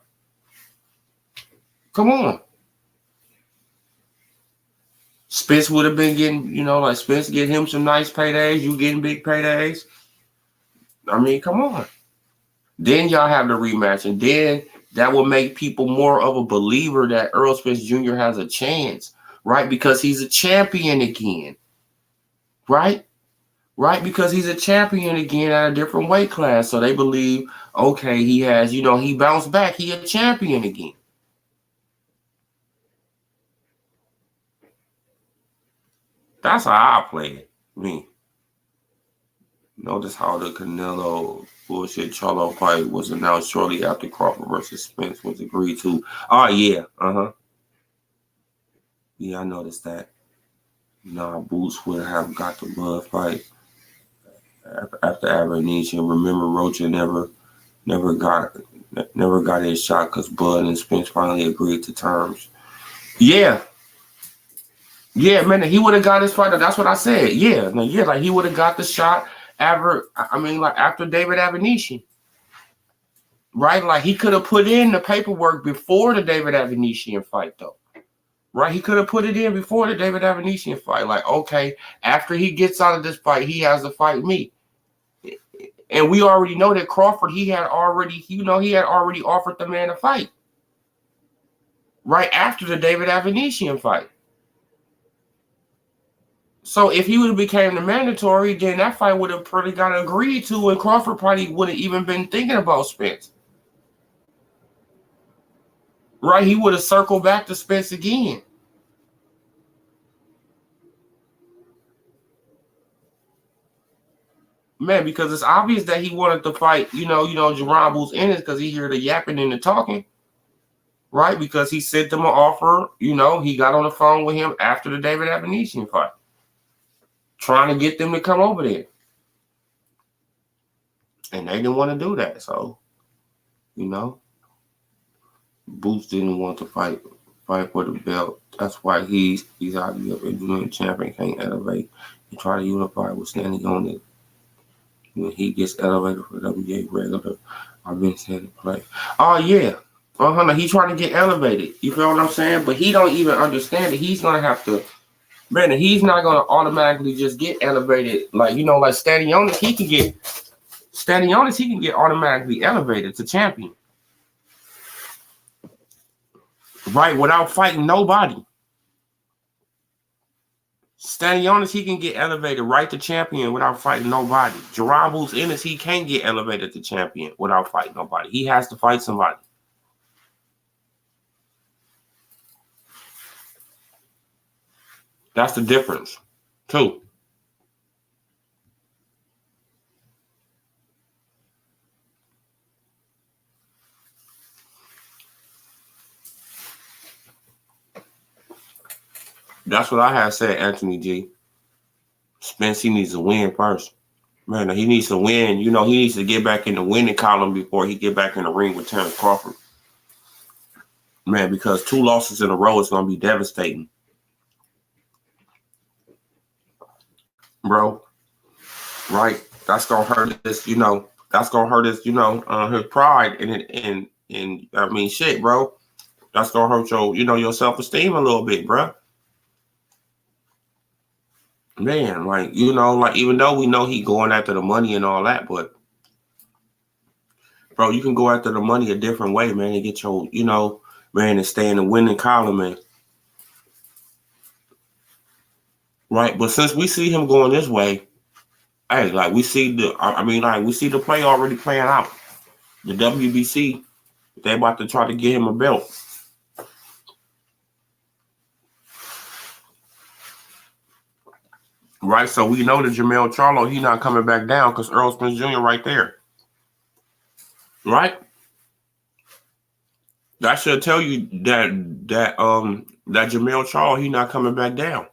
Come on. Spence would have been getting, Spence get him some nice paydays. You getting big paydays. I mean, come on. Then y'all have the rematch, and then that will make people more of a believer that Earl Spence Jr. has a chance, right? Because he's a champion again, right? Right? Because he's a champion again at a different weight class. So they believe, okay, he has, he bounced back. He a champion again. That's how I play it. Notice how the Canelo bullshit Charlo fight was announced shortly after Crawford versus Spence was agreed to. Oh, yeah. Yeah, I noticed that. Boots would have got the blood fight after Abernathy. Remember, Rocha never got his shot because Bud and Spence finally agreed to terms. Yeah. Yeah, man, he would have got his fight. That's what I said. Yeah, like he would have got the shot after David Abernathy. Right? Like he could have put in the paperwork before the David Abernathy fight, though. Right? He could have put it in before the David Abernathy fight. Like, okay, after he gets out of this fight, he has to fight me. And we already know that Crawford, he had already offered the man a fight. Right after the David Abernathy fight. So if he would have became the mandatory, then that fight would have probably got agreed to, and Crawford probably would have even been thinking about Spence. Right? He would have circled back to Spence again. Man, because it's obvious that he wanted to fight, Jerron Boots in it because he heard the yapping and the talking. Right? Because he sent them an offer, he got on the phone with him after the David Abernathy fight. Trying to get them to come over there. And they didn't want to do that. So, Boots didn't want to fight for the belt. That's why he's out here. The champion can't elevate. He try to unify with standing on it. When he gets elevated for WBA regular, I've been saying to play. Oh yeah. He's trying to get elevated. You feel what I'm saying? But he don't even understand it. He's gonna have to. Brandon, he's not gonna automatically just get elevated. Like Stanionis, he can get automatically elevated to champion. Right, without fighting nobody. Stanionis, he can get elevated right to champion without fighting nobody. Jerron Boots Ennis, he can't get elevated to champion without fighting nobody. He has to fight somebody. That's the difference, too. That's what I have said, Anthony G. Spence, he needs to win first. Man, he needs to win. He needs to get back in the winning column before he get back in the ring with Terrence Crawford. Man, because 2 losses in a row is going to be devastating. Bro, right? That's going to hurt this, that's going to hurt his, his pride and I mean, shit, bro. That's going to hurt your self-esteem a little bit, bro. Man, even though we know he going after the money and all that, but bro, you can go after the money a different way, man, and get your, and stay in the winning column, man. right? But since we see him going this way, hey, like we see we see the play already playing out. The WBC, they about to try to get him a belt. Right, so we know that Jermell Charlo, he's not coming back down because Earl Spence Jr. right there. Right? That should tell you that Jermell Charlo, he's not coming back down.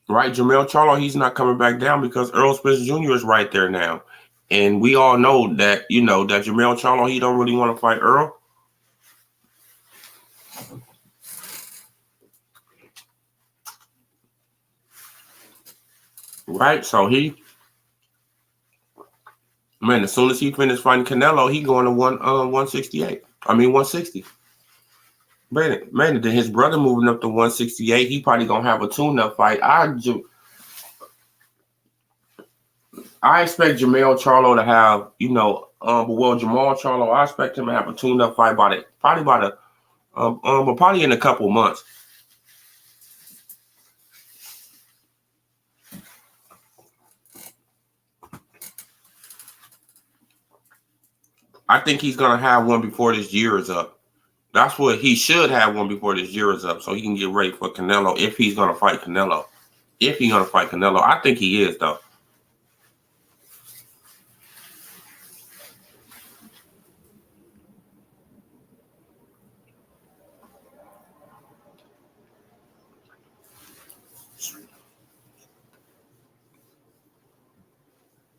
Right? Jermell Charlo, he's not coming back down because Earl Spence Jr. is right there now. And we all know that, that Jermell Charlo, he don't really want to fight Earl. Right? So as soon as he finished fighting Canelo, he going to 168. 160. Man, then his brother moving up to 168. He probably gonna have a tune-up fight. I expect Jermell Charlo to have, Jermall Charlo, I expect him to have a tune-up fight probably in a couple months. I think he's gonna have one before this year is up. That's what he should have, one before this year is up, so he can get ready for Canelo if he's gonna fight Canelo. If he's gonna fight Canelo, I think he is though.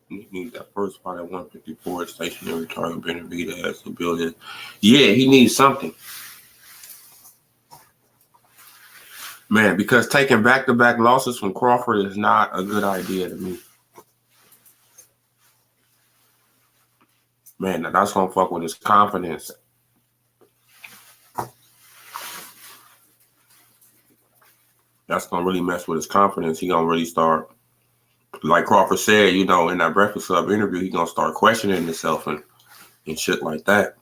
He needs that first fight at 154, stationary target Benavidez to build it. Yeah, he needs something. Man, because taking back-to-back losses from Crawford is not a good idea to me. Man, that's going to fuck with his confidence. That's going to really mess with his confidence. He going to really start, like Crawford said, in that Breakfast Club interview, he going to start questioning himself and shit like that.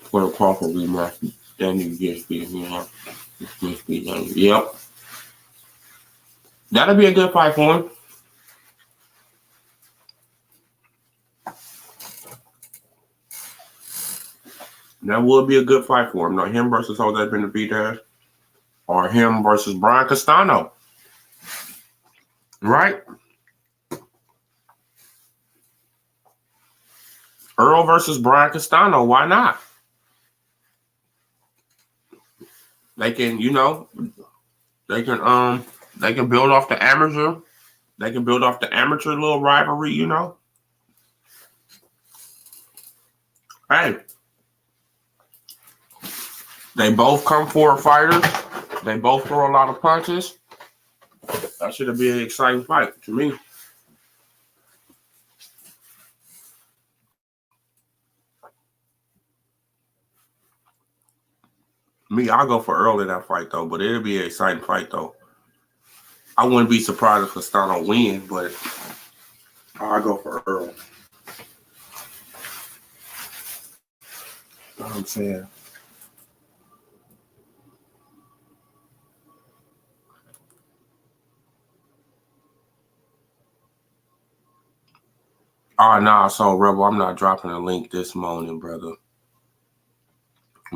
For the Crawford rematch, then you get Yep. That'll be a good fight for him. That would be a good fight for him. Now, him versus Jose Benavidez or him versus Brian Castano. Right? Earl versus Brian Castano. Why not? They can, they can build off the amateur. They can build off the amateur little rivalry, Hey. They both come forward fighters. They both throw a lot of punches. That should be an exciting fight to me. I'll go for Earl in that fight, though, but it'll be an exciting fight, though. I wouldn't be surprised if Castano win, but I'll go for Earl. You know what I'm saying? Oh, nah, so, Rebel, I'm not dropping a link this morning, brother.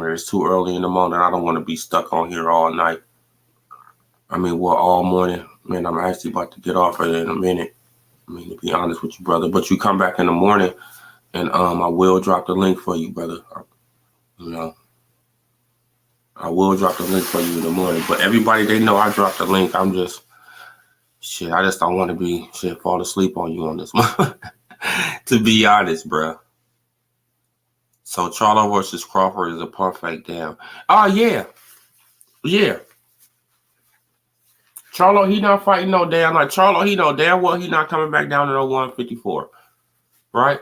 It's too early in the morning. I don't want to be stuck on here all night. All morning. Man, I'm actually about to get off of it in a minute. To be honest with you, brother. But you come back in the morning, and I will drop the link for you, brother. I will drop the link for you in the morning. But everybody, they know I dropped the link. I just don't want to fall asleep on you on this one. To be honest, bro. So Charlo versus Crawford is a pump fake down. Oh, yeah. Yeah. Charlo, he not fighting no damn. Like, Charlo, he know damn well he not coming back down to 154. Right?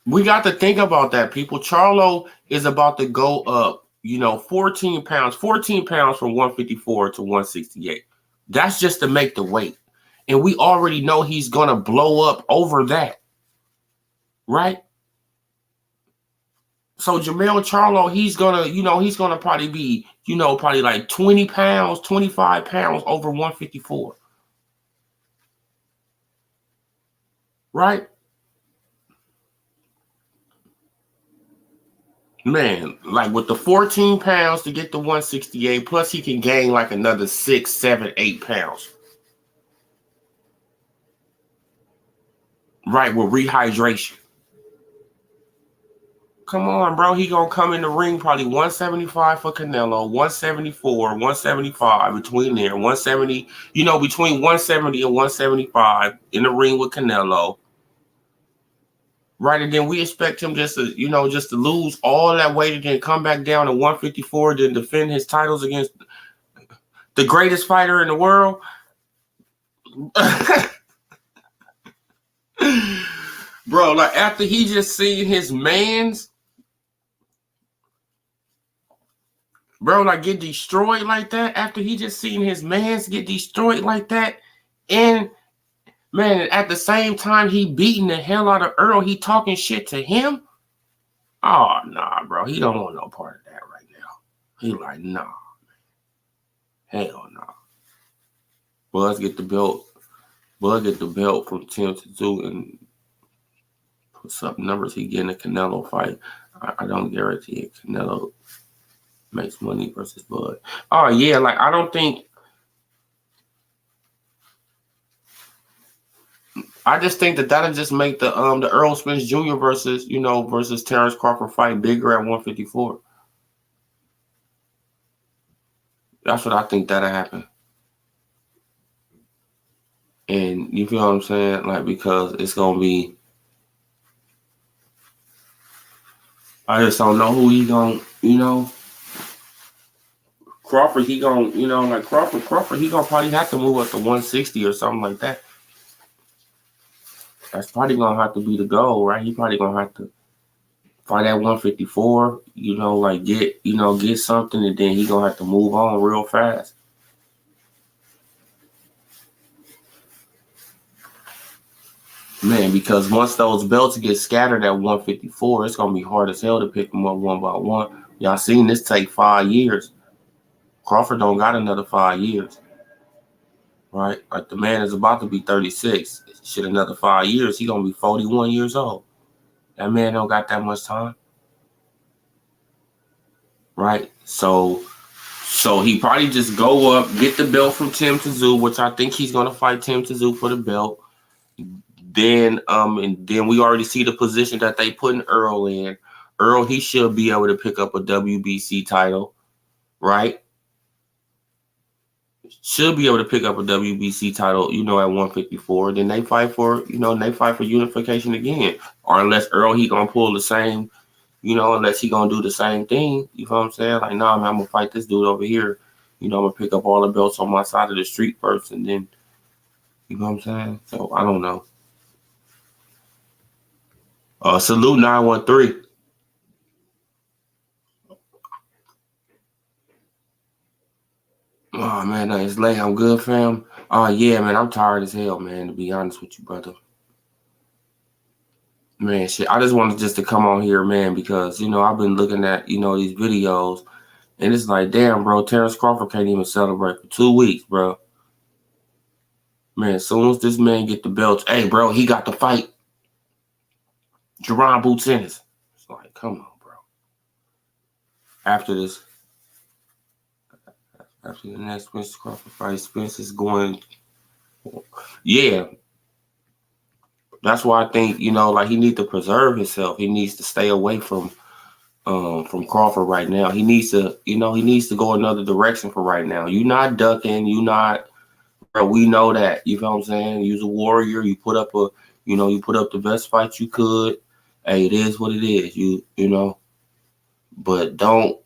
We got to think about that, people. Charlo is about to go up, 14 pounds from 154 to 168. That's just to make the weight. And we already know he's going to blow up over that. Right? So Jermell Charlo, he's gonna probably be, probably like 20 pounds, 25 pounds over 154. Right? Man, like with the 14 pounds to get to 168, plus he can gain like another 6, 7, 8 pounds. Right, with rehydration. Come on, bro. He gonna come in the ring probably 175 for Canelo, 174, 175 between there, 170, between 170 and 175 in the ring with Canelo. Right, and then we expect him just to lose all that weight and then come back down to 154, then defend his titles against the greatest fighter in the world. Bro, like after he just seen his mans, bro, like get destroyed like that, after he just seen his mans get destroyed like that, and man, at the same time he beating the hell out of Earl, he talking shit to him. Oh nah, bro, he don't want no part of that right now. He like, nah, hell no. Nah. Buzz get the belt. Buzz get the belt from Tim Tszyu and puts up numbers he get in a Canelo fight. I don't guarantee it. Canelo makes money versus Bud. Oh yeah, like I don't think. I just think that'll just make the Earl Spence Jr. versus Terrence Crawford fight bigger at 154. That's what I think that'll happen. And you feel what I'm saying? Like because it's gonna be. I just don't know who he gonna. Crawford, he gonna, like Crawford, he gonna probably have to move up to 160 or something like that. That's probably gonna have to be the goal, right? He probably gonna have to fight at 154, like get something, and then he gonna have to move on real fast. Man, because once those belts get scattered at 154, it's gonna be hard as hell to pick them up one by one. Y'all seen this take 5 years. Crawford don't got another 5 years. Right? Like the man is about to be 36. Shit, another 5 years, he gonna be 41 years old. That man don't got that much time. Right? So he probably just go up, get the belt from Tim Tszyu, which I think he's gonna fight Tim Tszyu for the belt. Then and then we already see the position that they putting Earl in. Earl, he should be able to pick up a WBC title, right? Should be able to pick up a WBC title, at 154. Then they fight for, unification again. Or unless Earl, he gonna pull the same, unless he gonna do the same thing. You know what I'm saying? Like, nah, man, I'm gonna fight this dude over here. I'm gonna pick up all the belts on my side of the street first, and then, you know what I'm saying? So I don't know. Salute 913. Oh man, it's late. I'm good, fam. Oh yeah, man, I'm tired as hell, man. To be honest with you, brother. Man, shit. I just wanted just to come on here, man, because I've been looking at these videos, and it's like, damn, bro, Terrence Crawford can't even celebrate for 2 weeks, bro. Man, as soon as this man get the belts, hey, bro, he got to fight Jerron Boots Ennis. It's like, come on, bro. After the next Spence Crawford fight, Spence is going. Yeah, that's why I think like he needs to preserve himself. He needs to stay away from Crawford right now. He needs to go another direction for right now. You not ducking. You not. Bro, we know that. You know what I'm saying? You're a warrior. You put up the best fight you could. Hey, it is what it is. But don't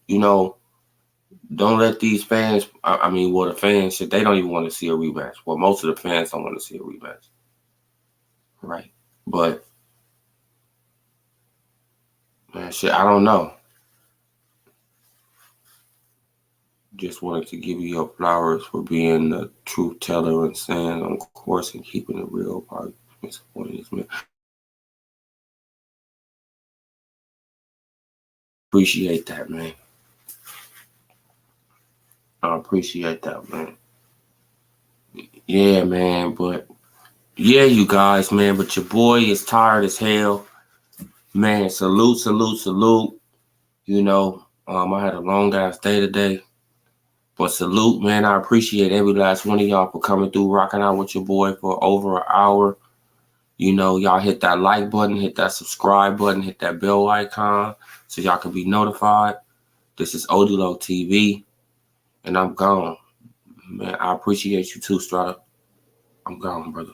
let these fans. The fans shit. They don't even want to see a rematch. Well, most of the fans don't want to see a rematch. Right. But man, shit, I don't know. Just wanted to give you your flowers for being the truth teller and staying on course and keeping it real. Probably disappointed, man. Appreciate that, man. I appreciate that, man. Yeah, man. But yeah, you guys, man. But your boy is tired as hell, man. Salute, salute, salute. You know, I had a long ass day today. But salute, man. I appreciate every last one of y'all for coming through, rocking out with your boy for over an hour. You know, y'all hit that like button, hit that subscribe button, hit that bell icon so y'all can be notified. This is Odilo TV, and I'm gone. Man, I appreciate you too, Strata. I'm gone, brother.